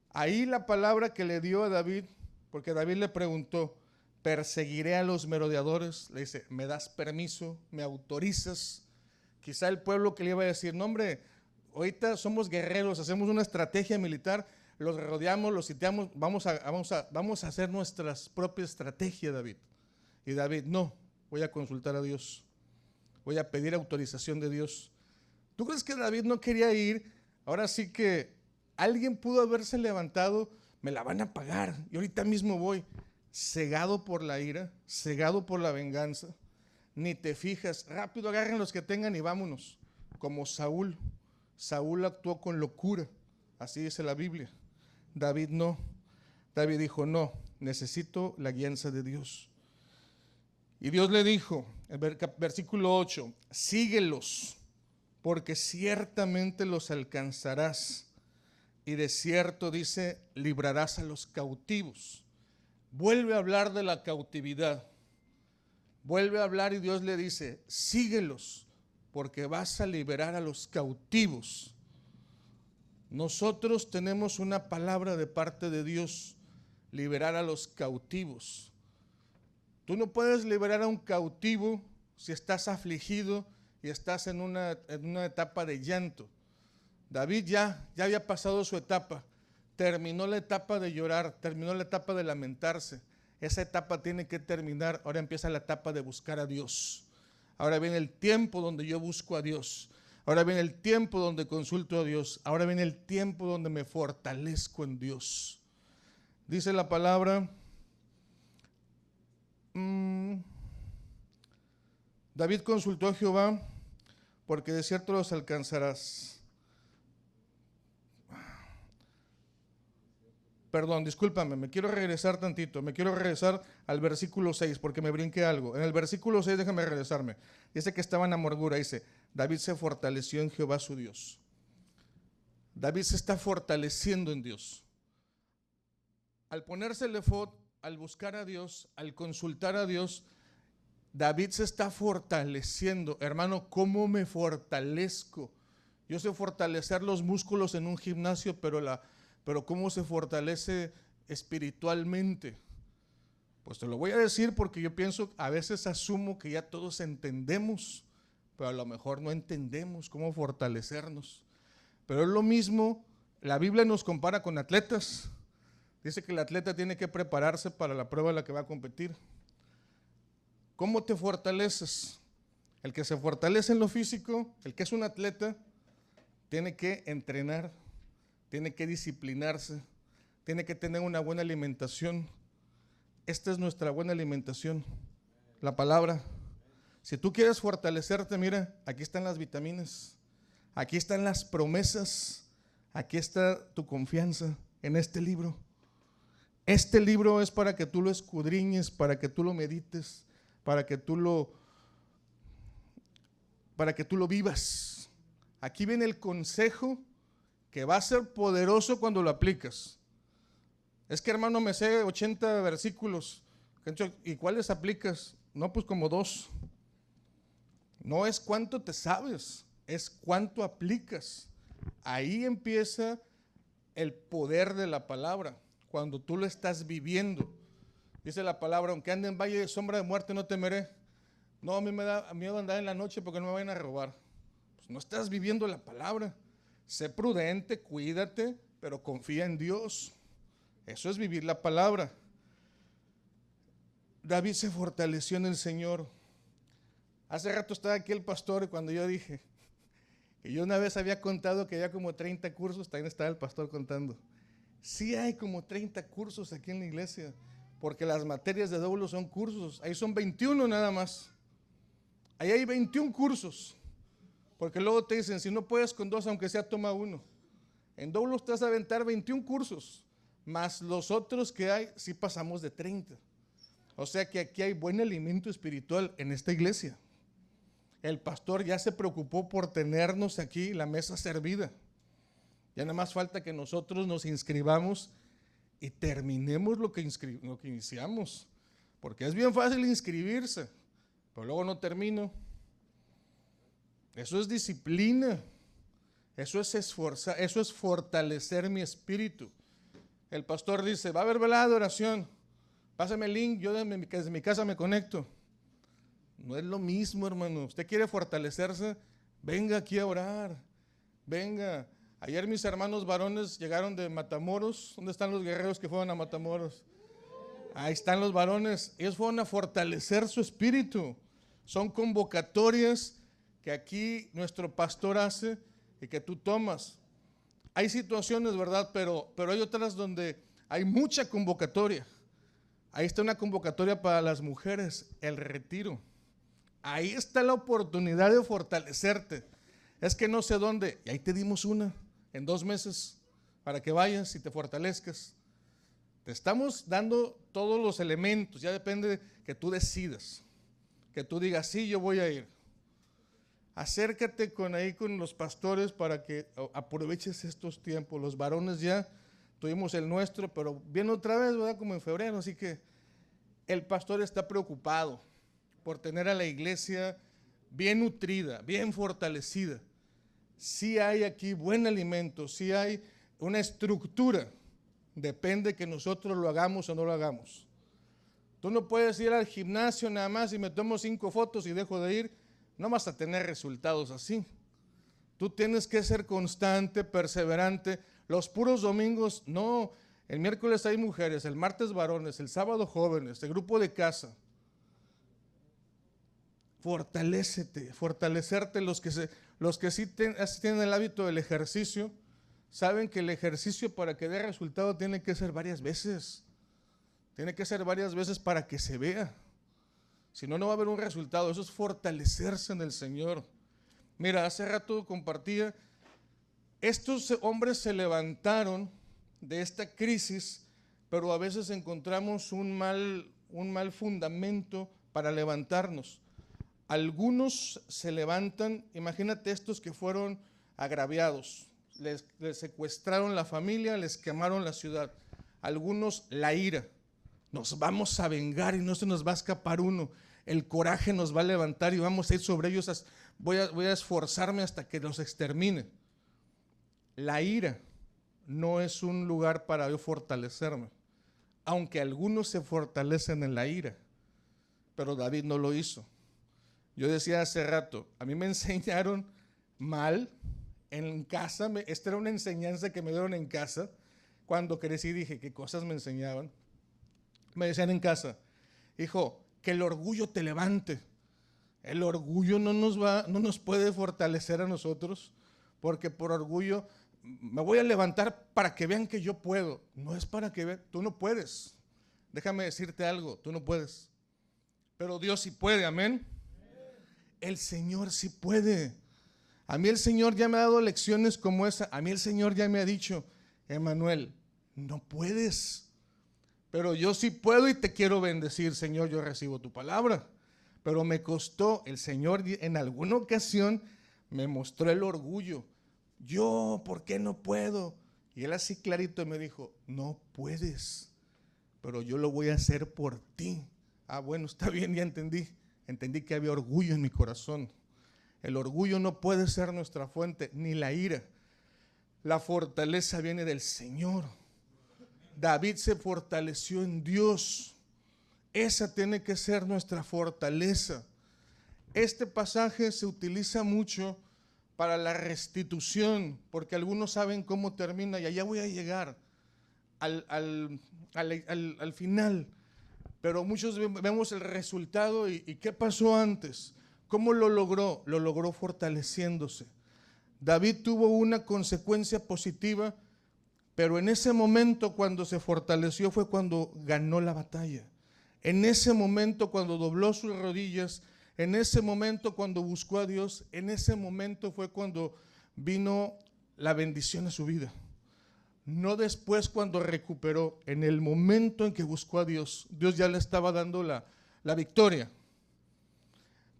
Ahí la palabra que le dio a David, porque David le preguntó, perseguiré a los merodeadores. Le dice, ¿me das permiso? ¿Me autorizas? Quizá el pueblo que le iba a decir, no hombre, ahorita somos guerreros, hacemos una estrategia militar, los rodeamos, los sitiamos, vamos a hacer nuestra propia estrategia, David. Y David, no, voy a consultar a Dios, voy a pedir autorización de Dios. ¿Tú crees que David no quería ir? Ahora sí que alguien pudo haberse levantado, me la van a pagar, y ahorita mismo voy, cegado por la ira, cegado por la venganza, ni te fijas, rápido agarren los que tengan y vámonos, como Saúl. Saúl actuó con locura, así dice la Biblia. David no. David dijo, no, necesito la guianza de Dios. Y Dios le dijo, en versículo 8, síguelos, porque ciertamente los alcanzarás. Y de cierto, dice, librarás a los cautivos. Vuelve a hablar de la cautividad. Vuelve a hablar y Dios le dice, síguelos, porque vas a liberar a los cautivos. Nosotros tenemos una palabra de parte de Dios, liberar a los cautivos. Tú no puedes liberar a un cautivo si estás afligido y estás en una etapa de llanto. David ya había pasado su etapa, terminó la etapa de llorar, terminó la etapa de lamentarse. Esa etapa tiene que terminar, ahora empieza la etapa de buscar a Dios. Ahora viene el tiempo donde yo busco a Dios. Ahora viene el tiempo donde consulto a Dios. Ahora viene el tiempo donde me fortalezco en Dios. Dice la palabra, David consultó a Jehová, porque de cierto los alcanzarás. Perdón, discúlpame, me quiero regresar tantito, me quiero regresar al versículo 6, porque me brinqué algo. En el versículo 6, déjame regresarme. Dice que estaba en amargura, dice, David se fortaleció en Jehová su Dios. David se está fortaleciendo en Dios. Al ponerse el efod, al buscar a Dios, al consultar a Dios, David se está fortaleciendo. Hermano, ¿cómo me fortalezco? Yo sé fortalecer los músculos en un gimnasio, pero ¿cómo se fortalece espiritualmente? Pues te lo voy a decir porque yo pienso, a veces asumo que ya todos entendemos, pero a lo mejor no entendemos cómo fortalecernos. Pero es lo mismo, la Biblia nos compara con atletas. Dice que el atleta tiene que prepararse para la prueba a la que va a competir. ¿Cómo te fortaleces? El que se fortalece en lo físico, el que es un atleta, tiene que entrenar, tiene que disciplinarse, tiene que tener una buena alimentación. Esta es nuestra buena alimentación, la palabra. Si tú quieres fortalecerte, mira, aquí están las vitaminas, aquí están las promesas, aquí está tu confianza en este libro. Este libro es para que tú lo escudriñes, para que tú lo medites, para que tú lo vivas. Aquí viene el consejo que va a ser poderoso cuando lo aplicas. Es que, hermano, me sé 80 versículos. ¿Y cuáles aplicas? No, pues como 2. No es cuánto te sabes, es cuánto aplicas. Ahí empieza el poder de la palabra, cuando tú lo estás viviendo. Dice la palabra, aunque ande en valle de sombra de muerte no temeré. No, a mí me da miedo andar en la noche porque no me vayan a robar. Pues no estás viviendo la palabra. Sé prudente, cuídate, pero confía en Dios. Eso es vivir la palabra. David se fortaleció en el Señor. Hace rato estaba aquí el pastor y cuando yo dije que yo una vez había contado que había como 30 cursos, también estaba el pastor contando. Sí hay como 30 cursos aquí en la iglesia, porque las materias de Doulo son cursos. Ahí son 21 nada más. Ahí hay 21 cursos, porque luego te dicen, si no puedes con 2, aunque sea toma 1. En Doulo te vas a aventar 21 cursos, más los otros que hay, sí pasamos de 30. O sea que aquí hay buen alimento espiritual en esta iglesia. El pastor ya se preocupó por tenernos aquí la mesa servida. Ya nada más falta que nosotros nos inscribamos y terminemos lo que iniciamos. Porque es bien fácil inscribirse, pero luego no termino. Eso es disciplina. Eso es esforzar, eso es fortalecer mi espíritu. El pastor dice, va a haber velada de oración. Pásame el link, yo desde mi casa me conecto. No es lo mismo, hermano. Usted quiere fortalecerse, venga aquí a orar. Venga. Ayer mis hermanos varones llegaron de Matamoros. ¿Dónde están los guerreros que fueron a Matamoros? Ahí están los varones. Ellos fueron a fortalecer su espíritu. Son convocatorias que aquí nuestro pastor hace y que tú tomas. Hay situaciones, ¿verdad? Pero hay otras donde hay mucha convocatoria. Ahí está una convocatoria para las mujeres, el retiro. Ahí está la oportunidad de fortalecerte. Es que no sé dónde, y ahí te dimos una, en 2 meses, para que vayas y te fortalezcas. Te estamos dando todos los elementos, ya depende que tú decidas, que tú digas, sí, yo voy a ir. Acércate con los pastores para que aproveches estos tiempos. Los varones ya tuvimos el nuestro, pero viene otra vez, ¿verdad? Como en febrero, así que el pastor está preocupado por tener a la iglesia bien nutrida, bien fortalecida. Sí hay aquí buen alimento, sí hay una estructura. Depende que nosotros lo hagamos o no lo hagamos. Tú no puedes ir al gimnasio nada más y me tomo 5 fotos y dejo de ir. No vas a tener resultados así. Tú tienes que ser constante, perseverante. Los puros domingos, no. El miércoles hay mujeres, el martes varones, el sábado jóvenes, el grupo de casa. Fortalecerte, Los que sí tienen el hábito del ejercicio, saben que el ejercicio para que dé resultado tiene que ser varias veces. Tiene que ser varias veces para que se vea. Si no, no va a haber un resultado. Eso es fortalecerse en el Señor. Mira, hace rato compartía, estos hombres se levantaron de esta crisis, pero a veces encontramos un mal fundamento para levantarnos. Algunos se levantan, imagínate estos que fueron agraviados, les secuestraron la familia, les quemaron la ciudad. Algunos la ira, nos vamos a vengar y no se nos va a escapar uno. El coraje nos va a levantar y vamos a ir sobre ellos, voy a esforzarme hasta que los extermine. La ira no es un lugar para yo fortalecerme, aunque algunos se fortalecen en la ira, pero David no lo hizo. Yo decía hace rato, a mí me enseñaron mal en casa, esta era una enseñanza que me dieron en casa. Cuando crecí dije, ¿qué cosas me enseñaban? Me decían en casa, hijo, que el orgullo te levante. El orgullo no nos puede fortalecer a nosotros, porque por orgullo me voy a levantar para que vean que yo puedo. No es para que vean, tú no puedes. Déjame decirte algo, tú no puedes. Pero Dios sí puede, amén. El Señor sí puede. A mí el Señor ya me ha dado lecciones como esa. A mí el Señor ya me ha dicho, Emanuel, no puedes. Pero yo sí puedo y te quiero bendecir, Señor, yo recibo tu palabra. Pero me costó, el Señor en alguna ocasión me mostró el orgullo. Yo, ¿por qué no puedo? Y Él así clarito me dijo, no puedes, pero yo lo voy a hacer por ti. Ah, bueno, está bien, ya entendí. Entendí que había orgullo en mi corazón. El orgullo no puede ser nuestra fuente, ni la ira. La fortaleza viene del Señor. David se fortaleció en Dios. Esa tiene que ser nuestra fortaleza. Este pasaje se utiliza mucho para la restitución, porque algunos saben cómo termina y allá voy a llegar al final. Pero muchos vemos el resultado y ¿qué pasó antes? ¿Cómo lo logró? Lo logró fortaleciéndose. David tuvo una consecuencia positiva, pero en ese momento cuando se fortaleció fue cuando ganó la batalla. En ese momento cuando dobló sus rodillas, en ese momento cuando buscó a Dios, en ese momento fue cuando vino la bendición a su vida. No después cuando recuperó, en el momento en que buscó a Dios, Dios ya le estaba dando la victoria.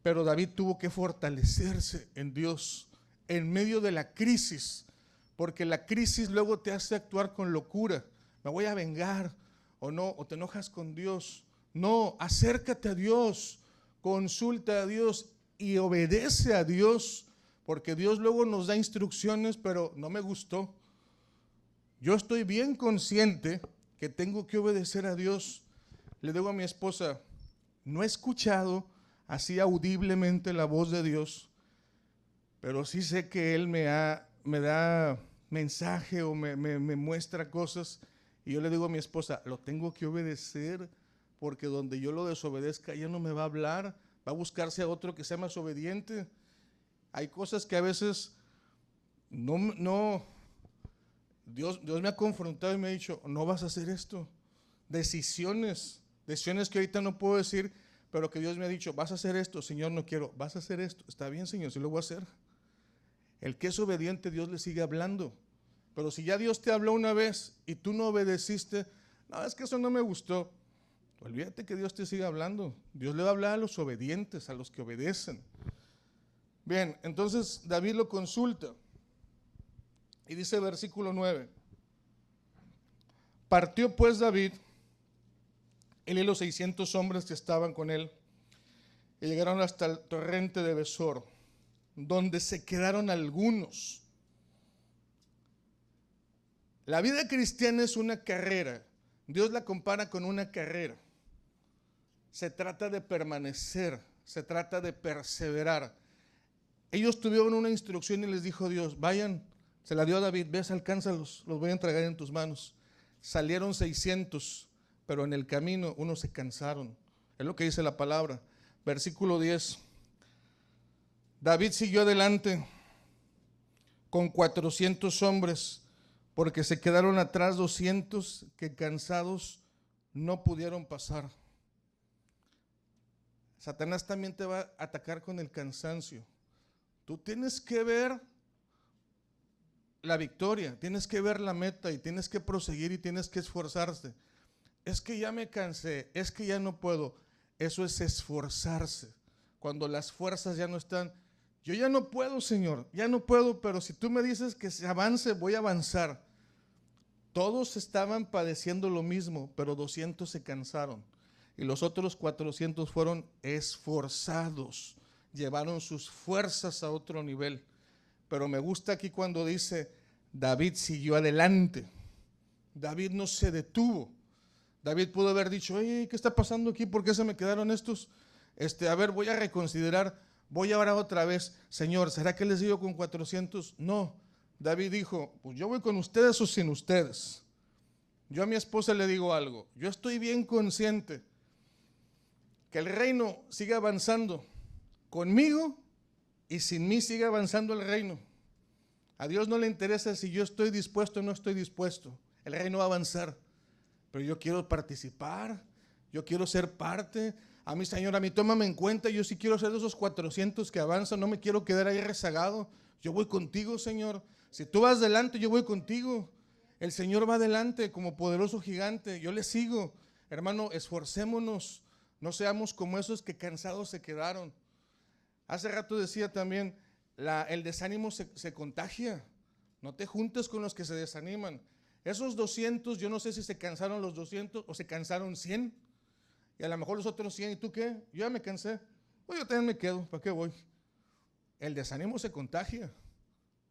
Pero David tuvo que fortalecerse en Dios en medio de la crisis, porque la crisis luego te hace actuar con locura. Me voy a vengar o no, o te enojas con Dios. No, acércate a Dios, consulta a Dios y obedece a Dios, porque Dios luego nos da instrucciones, pero no me gustó. Yo estoy bien consciente que tengo que obedecer a Dios. Le digo a mi esposa, no he escuchado así audiblemente la voz de Dios, pero sí sé que Él me da mensaje o me muestra cosas, y yo le digo a mi esposa, lo tengo que obedecer, porque donde yo lo desobedezca ya no me va a hablar, va a buscarse a otro que sea más obediente. Hay cosas que a veces Dios me ha confrontado y me ha dicho, no vas a hacer esto. Decisiones que ahorita no puedo decir, pero que Dios me ha dicho, vas a hacer esto, Señor, no quiero, vas a hacer esto. Está bien, Señor, sí lo voy a hacer. El que es obediente, Dios le sigue hablando. Pero si ya Dios te habló una vez y tú no obedeciste, no, es que eso no me gustó. Olvídate que Dios te sigue hablando. Dios le va a hablar a los obedientes, a los que obedecen. Bien, entonces David lo consulta. Y dice versículo 9. Partió pues David, él y los 600 hombres que estaban con él, y llegaron hasta el torrente de Besor, donde se quedaron algunos. La vida cristiana es una carrera. Dios la compara con una carrera. Se trata de permanecer, se trata de perseverar. Ellos tuvieron una instrucción y les dijo Dios, vayan, se la dio a David, ves, alcánzalos, los voy a entregar en tus manos. Salieron 600, pero en el camino unos se cansaron. Es lo que dice la palabra. Versículo 10. David siguió adelante con 400 hombres, porque se quedaron atrás 200 que cansados no pudieron pasar. Satanás también te va a atacar con el cansancio. Tú tienes que ver la victoria, tienes que ver la meta y tienes que proseguir y tienes que esforzarse. Es que ya me cansé, es que ya no puedo. Eso es esforzarse. Cuando las fuerzas ya no están, yo ya no puedo, Señor, ya no puedo, pero si tú me dices que se avance, voy a avanzar. Todos estaban padeciendo lo mismo, pero 200 se cansaron y los otros 400 fueron esforzados, llevaron sus fuerzas a otro nivel. Pero me gusta aquí cuando dice, David siguió adelante. David no se detuvo. David pudo haber dicho, oye, ¿qué está pasando aquí? ¿Por qué se me quedaron estos? A ver, voy a reconsiderar, voy ahora otra vez. Señor, ¿será que les digo con 400? No. David dijo, pues yo voy con ustedes o sin ustedes. Yo a mi esposa le digo algo. Yo estoy bien consciente que el reino siga avanzando conmigo y sin mí sigue avanzando el reino. A Dios no le interesa si yo estoy dispuesto o no estoy dispuesto. El reino va a avanzar. Pero yo quiero participar, yo quiero ser parte. A mí, Señor, a mí tómame en cuenta. Yo sí quiero ser de esos 400 que avanzan. No me quiero quedar ahí rezagado. Yo voy contigo, Señor. Si tú vas delante, yo voy contigo. El Señor va adelante como poderoso gigante. Yo le sigo. Hermano, esforcémonos. No seamos como esos que cansados se quedaron. Hace rato decía también, el desánimo se contagia. No te juntes con los que se desaniman. Esos 200, yo no sé si se cansaron los 200 o se cansaron 100. Y a lo mejor los otros 100, ¿y tú qué? Yo ya me cansé. Pues yo también me quedo, ¿para qué voy? El desánimo se contagia.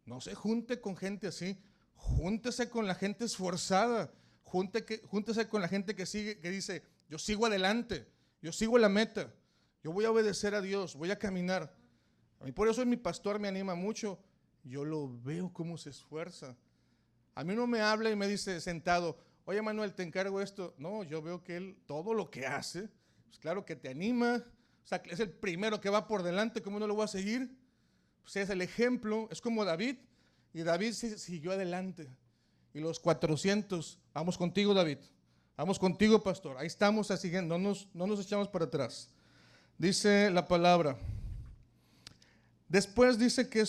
No se junte con gente así. Júntese con la gente esforzada. Júntese con la gente que sigue, que dice, yo sigo adelante, yo sigo la meta, yo voy a obedecer a Dios, voy a caminar. A mí por eso mi pastor me anima mucho. Yo lo veo cómo se esfuerza. A mí no me habla y me dice sentado, oye Manuel, te encargo esto. No, yo veo que él, todo lo que hace, pues claro que te anima. O sea, es el primero que va por delante, ¿cómo no lo voy a seguir? Pues es el ejemplo, es como David. Y David siguió adelante. Y los 400, vamos contigo, David. Vamos contigo, pastor. Ahí estamos siguiendo, no nos echamos para atrás. Dice la palabra. Después dice que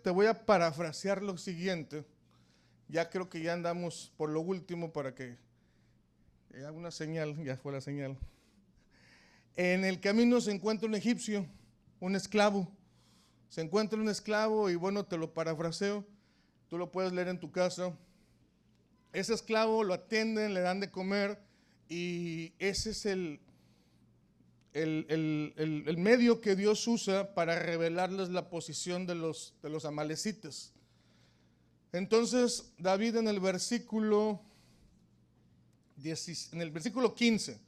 te voy a parafrasear lo siguiente. Ya creo que ya andamos por lo último para que haga una señal, ya fue la señal. En el camino se encuentra un egipcio, un esclavo. Se encuentra un esclavo y bueno, te lo parafraseo, tú lo puedes leer en tu casa. Ese esclavo lo atienden, le dan de comer y ese es el medio que Dios usa para revelarles la posición de los amalecitas. Entonces David en el versículo 15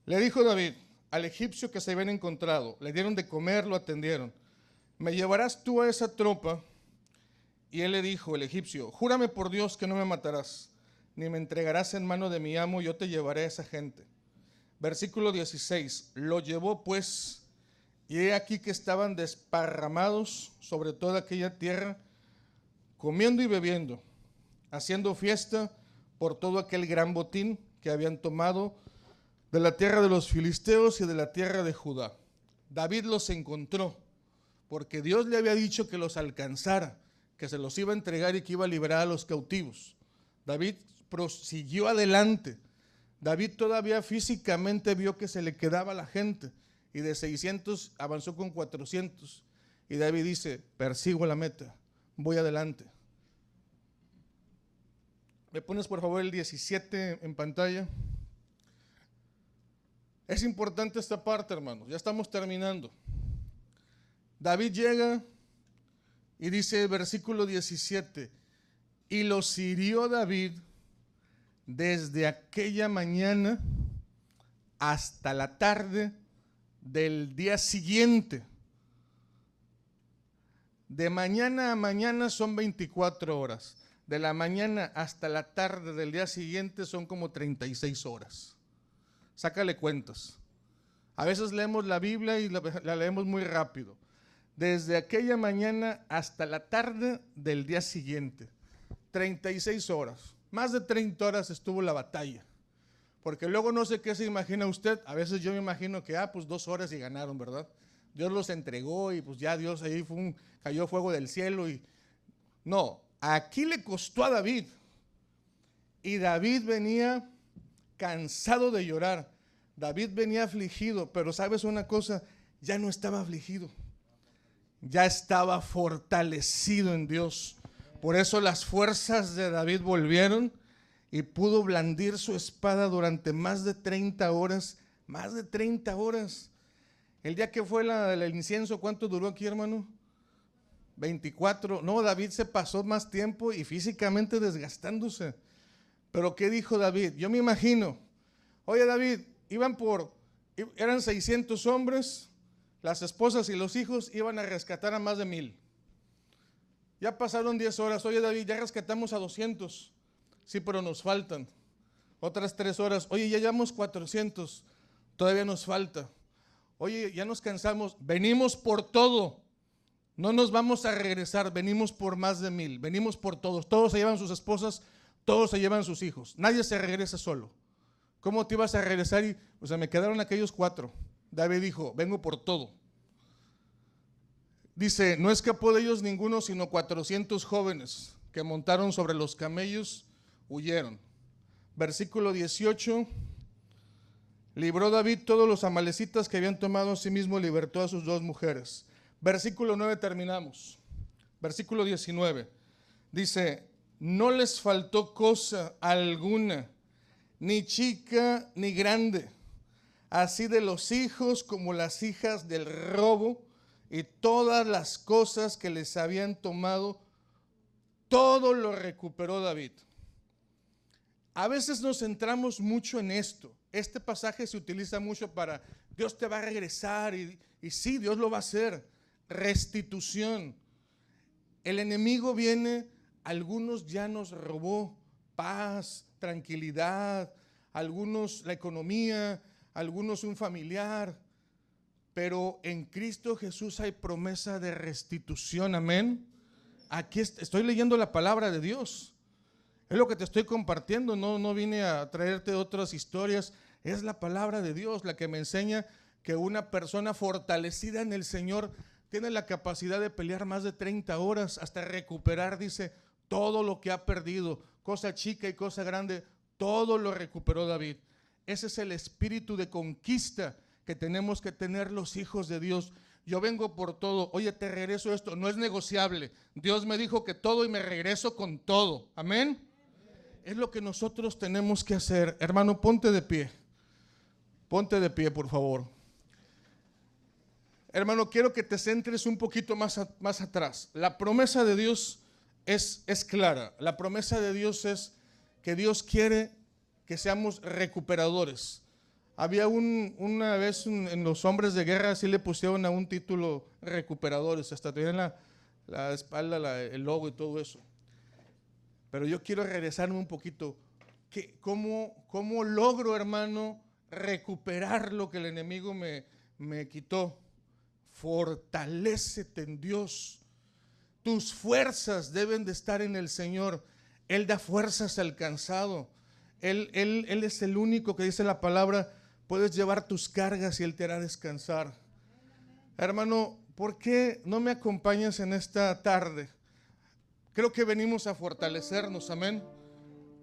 le dijo David al egipcio que se habían encontrado, le dieron de comer, lo atendieron. ¿Me llevarás tú a esa tropa? Y él le dijo, el egipcio, júrame por Dios que no me matarás, ni me entregarás en mano de mi amo, yo te llevaré a esa gente. Versículo 16, lo llevó pues, y he aquí que estaban desparramados sobre toda aquella tierra, comiendo y bebiendo, haciendo fiesta por todo aquel gran botín que habían tomado de la tierra de los filisteos y de la tierra de Judá. David los encontró, porque Dios le había dicho que los alcanzara, que se los iba a entregar y que iba a liberar a los cautivos. David prosiguió adelante. David todavía físicamente vio que se le quedaba la gente y de 600 avanzó con 400. Y David dice, persigo la meta, voy adelante. ¿Me pones por favor el 17 en pantalla? Es importante esta parte, hermanos, ya estamos terminando. David llega y dice versículo 17, y los hirió David desde aquella mañana hasta la tarde del día siguiente. De mañana a mañana son 24 horas. De la mañana hasta la tarde del día siguiente son como 36 horas. Sácale cuentas. A veces leemos la Biblia y la leemos muy rápido. desde aquella mañana hasta la tarde del día siguiente. 36 horas, más de 30 horas estuvo la batalla. Porque luego no sé qué se imagina usted, a veces yo me imagino que, pues 2 horas y ganaron, ¿verdad? Dios los entregó y pues ya Dios ahí cayó fuego del cielo y... No, aquí le costó a David. Y David venía cansado de llorar. David venía afligido, pero ¿sabes una cosa? Ya no estaba afligido. Ya estaba fortalecido en Dios. Por eso las fuerzas de David volvieron y pudo blandir su espada durante más de 30 horas. Más de 30 horas. El día que fue el incienso, ¿cuánto duró aquí, hermano? 24. No, David se pasó más tiempo y físicamente desgastándose. Pero ¿qué dijo David? Yo me imagino, oye David, eran 600 hombres, las esposas y los hijos iban a rescatar a más de 1000. Ya pasaron 10 horas, oye David, ya rescatamos a 200. Sí, pero nos faltan. Otras 3 horas, oye, ya llevamos 400, todavía nos falta. Oye, ya nos cansamos, venimos por todo, no nos vamos a regresar, venimos por más de 1000, venimos por todos, todos se llevan sus esposas, todos se llevan sus hijos, nadie se regresa solo. ¿Cómo te ibas a regresar? Me quedaron aquellos 4. David dijo, vengo por todo. Dice, no escapó de ellos ninguno, sino 400 jóvenes que montaron sobre los camellos, huyeron. Versículo 18. Libró David todos los amalecitas que habían tomado a sí mismo, libertó a sus 2 mujeres. Versículo 9 terminamos. Versículo 19. Dice, no les faltó cosa alguna, ni chica ni grande, así de los hijos como las hijas del robo, y todas las cosas que les habían tomado, todo lo recuperó David. A veces nos centramos mucho en esto. Este pasaje se utiliza mucho para Dios te va a regresar y sí, Dios lo va a hacer. Restitución. El enemigo viene, algunos ya nos robó paz, tranquilidad, algunos la economía, algunos un familiar, pero en Cristo Jesús hay promesa de restitución, amén. Aquí estoy leyendo la palabra de Dios. Es lo que te estoy compartiendo, no vine a traerte otras historias, es la palabra de Dios la que me enseña que una persona fortalecida en el Señor tiene la capacidad de pelear más de 30 horas hasta recuperar, dice, todo lo que ha perdido, cosa chica y cosa grande, todo lo recuperó David. Ese es el espíritu de conquista que tenemos que tener los hijos de Dios. Yo vengo por todo, oye, te regreso esto, no es negociable. Dios me dijo que todo y me regreso con todo, amén. Es lo que nosotros tenemos que hacer. Hermano, ponte de pie, por favor. Hermano, quiero que te centres un poquito más atrás. La promesa de Dios es clara. La promesa de Dios es que Dios quiere que seamos recuperadores. Había una vez en los hombres de guerra, así le pusieron a un título recuperadores, hasta tenían la espalda, el logo y todo eso. Pero yo quiero regresarme un poquito. ¿Cómo logro, hermano, recuperar lo que el enemigo me quitó? Fortalécete en Dios. Tus fuerzas deben de estar en el Señor. Él da fuerzas al cansado. Él es el único que dice la palabra, puedes llevar tus cargas y Él te hará descansar. Hermano, ¿por qué no me acompañas en esta tarde? Creo que venimos a fortalecernos, amén.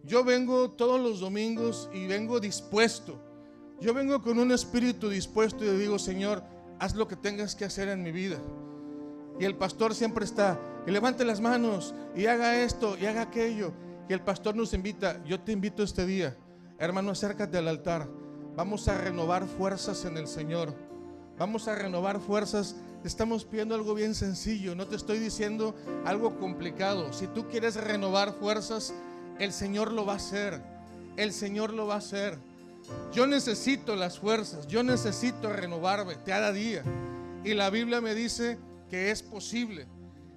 Yo vengo todos los domingos y vengo dispuesto. Yo vengo con un espíritu dispuesto y le digo, Señor, haz lo que tengas que hacer en mi vida. Y el pastor siempre está, y levante las manos, y haga esto, y haga aquello. Y el pastor nos invita, yo te invito este día, hermano, acércate al altar. Vamos a renovar fuerzas en el Señor. Vamos a renovar fuerzas. Te estamos pidiendo algo bien sencillo, no te estoy diciendo algo complicado. Si tú quieres renovar fuerzas, el Señor lo va a hacer. El Señor lo va a hacer. Yo necesito las fuerzas, yo necesito renovarme cada día. Y la Biblia me dice que es posible,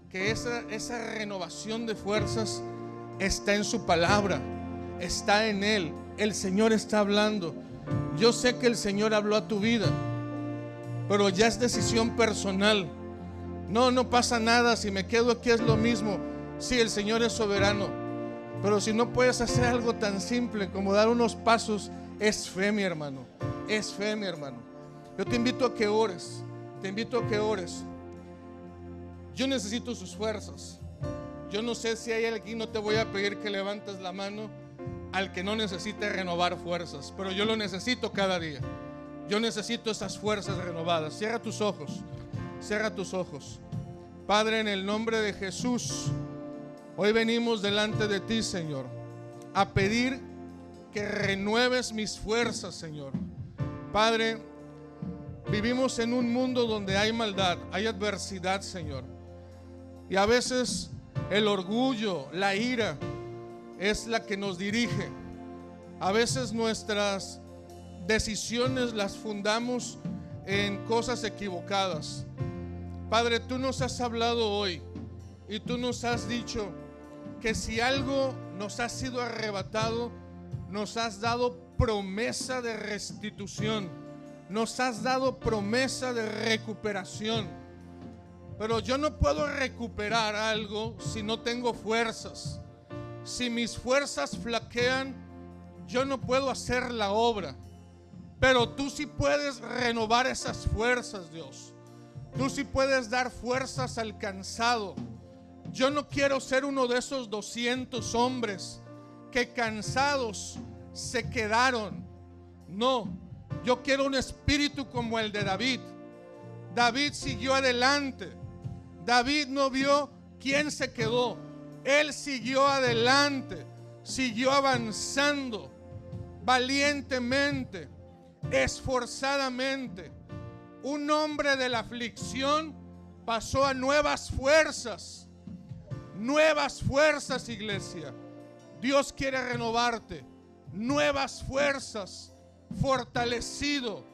que esa renovación de fuerzas está en su palabra, está en Él. El Señor está hablando. Yo sé que el Señor habló a tu vida, pero ya es decisión personal. No pasa nada, si me quedo aquí es lo mismo. Sí, el Señor es soberano, pero si no puedes hacer algo tan simple como dar unos pasos, es fe, mi hermano. Es fe, mi hermano. Yo te invito a que ores. Te invito a que ores. Yo necesito sus fuerzas. Yo no sé si hay alguien, no te voy a pedir que levantes la mano al que no necesite renovar fuerzas, pero yo lo necesito cada día. Yo necesito esas fuerzas renovadas. Cierra tus ojos. Cierra tus ojos. Padre, en el nombre de Jesús, hoy venimos delante de ti, Señor, a pedir que renueves mis fuerzas, Señor. Padre, vivimos en un mundo donde hay maldad, hay adversidad, Señor. Y a veces el orgullo, la ira es la que nos dirige. A veces nuestras decisiones las fundamos en cosas equivocadas. Padre, tú nos has hablado hoy y tú nos has dicho que si algo nos ha sido arrebatado, nos has dado promesa de restitución, nos has dado promesa de recuperación. Pero yo no puedo recuperar algo si no tengo fuerzas. Si mis fuerzas flaquean, yo no puedo hacer la obra. Pero tú sí puedes renovar esas fuerzas, Dios. Tú sí puedes dar fuerzas al cansado. Yo no quiero ser uno de esos 200 hombres que cansados se quedaron. No, yo quiero un espíritu como el de David. David siguió adelante. David no vio quién se quedó. Él siguió adelante, siguió avanzando valientemente, esforzadamente. Un hombre de la aflicción pasó a nuevas fuerzas. Nuevas fuerzas, iglesia. Dios quiere renovarte. Nuevas fuerzas, fortalecido.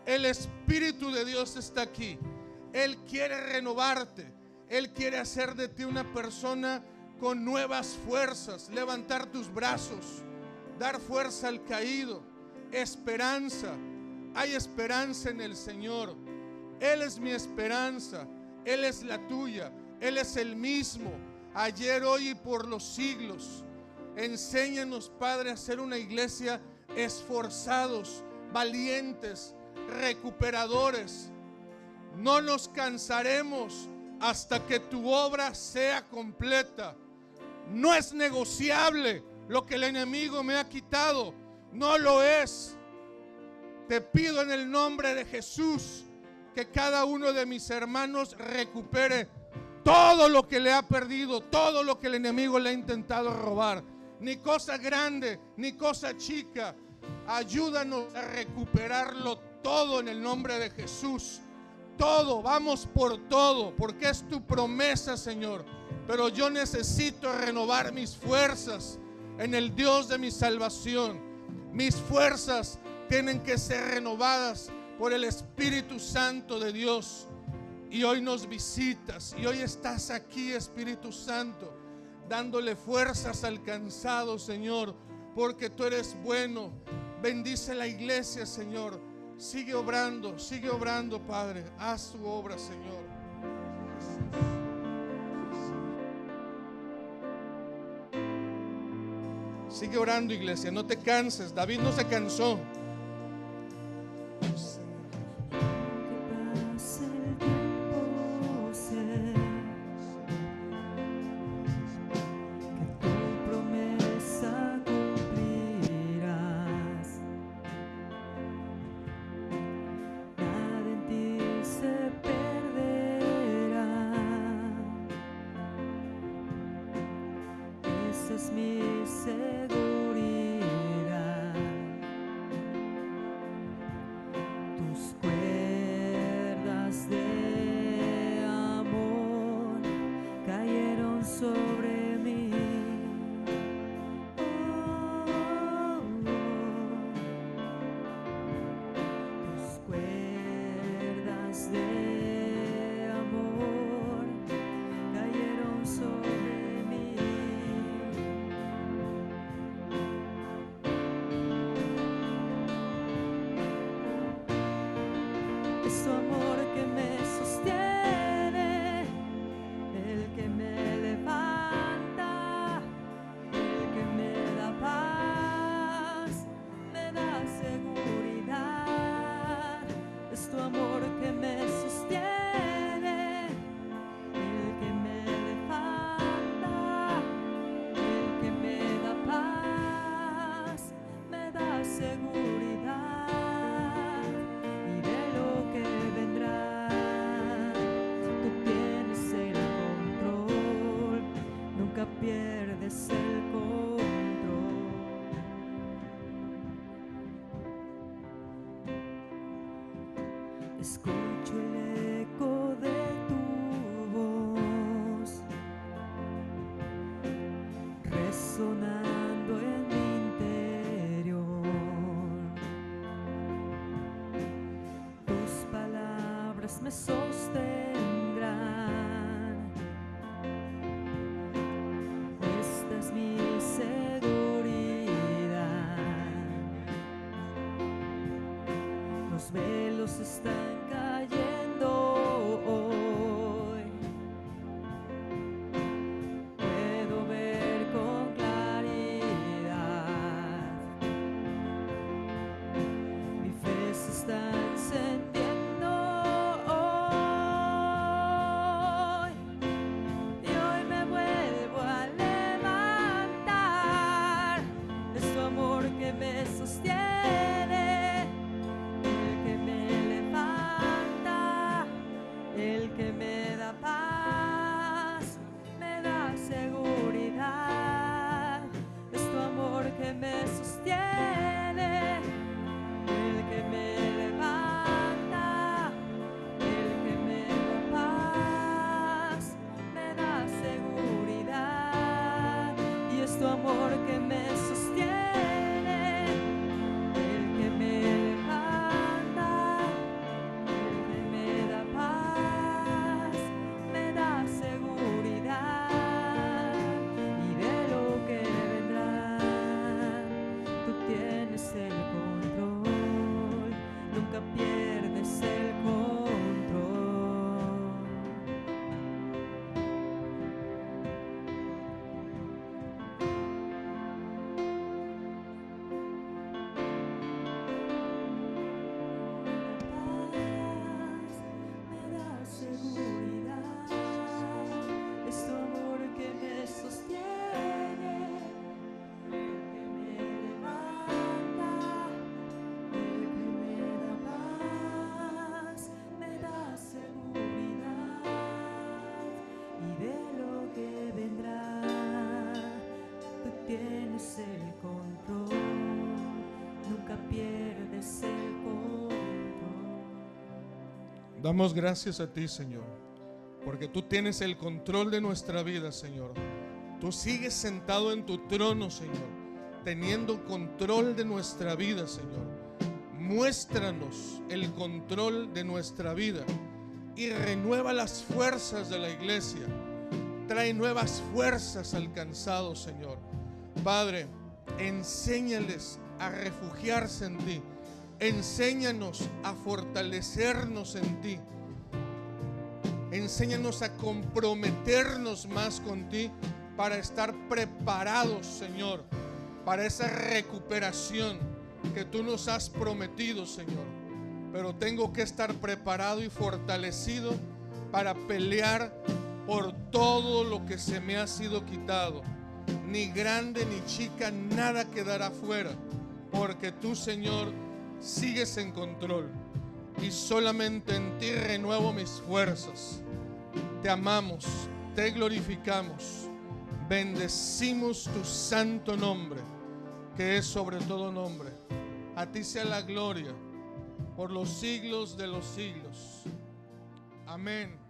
El Espíritu de Dios está aquí. Él quiere renovarte. Él quiere hacer de ti una persona con nuevas fuerzas. Levantar tus brazos, dar fuerza al caído. Esperanza. Hay esperanza en el Señor. Él es mi esperanza. Él es la tuya. Él es el mismo, ayer, hoy y por los siglos. Enséñanos, Padre, a ser una iglesia esforzados, valientes, recuperadores. No nos cansaremos hasta que tu obra sea completa. No es negociable lo que el enemigo me ha quitado. No lo es. Te pido en el nombre de Jesús que cada uno de mis hermanos recupere todo lo que le ha perdido, todo lo que el enemigo le ha intentado robar. Ni cosa grande, ni cosa chica. Ayúdanos a recuperarlo todo en el nombre de Jesús. Todo, vamos por todo, porque es tu promesa, Señor. Pero yo necesito renovar mis fuerzas en el Dios de mi salvación. Mis fuerzas tienen que ser renovadas por el Espíritu Santo de Dios. Y hoy nos visitas, y hoy estás aquí, Espíritu Santo, dándole fuerzas al cansado, Señor, porque tú eres bueno. Bendice la iglesia, Señor. Sigue obrando, Padre. Haz tu obra, Señor. Sigue orando, iglesia, no te canses. David no se cansó. Es tu amor que me sostiene. Escucho el eco de tu voz resonando en mi interior. Tus palabras me sostendrán. Esta es mi seguridad. Los velos están cayendo hoy. Puedo ver con claridad. Mi fe se está encendiendo hoy. Y hoy me vuelvo a levantar. Es tu amor que me sostiene. El que me da paz, me da seguridad. Es tu amor que me sostiene, el que me levanta, el que me da paz, me da seguridad. Y es tu amor que me sostiene, el que me levanta, el que me da paz, me da seguridad. Y de lo que vendrá, tú tienes el control, nunca pierdes el control. Paz, me da seguridad. Es tu amor que me sostiene, el que me levanta, el que me da paz, me da seguridad. Y de lo que vendrá, tú tienes el control, nunca pierdes el control. Damos gracias a ti, Señor, porque tú tienes el control de nuestra vida, Señor. Tú sigues sentado en tu trono, Señor, teniendo control de nuestra vida, Señor. Muéstranos el control de nuestra vida y renueva las fuerzas de la iglesia. Trae nuevas fuerzas al cansado, Señor. Padre, enséñales a refugiarse en ti. Enséñanos a fortalecernos en ti. Enséñanos a comprometernos más con ti para estar preparados, Señor, para esa recuperación que tú nos has prometido, Señor. Pero tengo que estar preparado y fortalecido para pelear por todo lo que se me ha sido quitado. Ni grande ni chica, nada quedará fuera, porque tú, Señor, sigues en control y solamente en ti renuevo mis fuerzas. Te amamos, te glorificamos, bendecimos tu santo nombre, que es sobre todo nombre. A ti sea la gloria por los siglos de los siglos. Amén.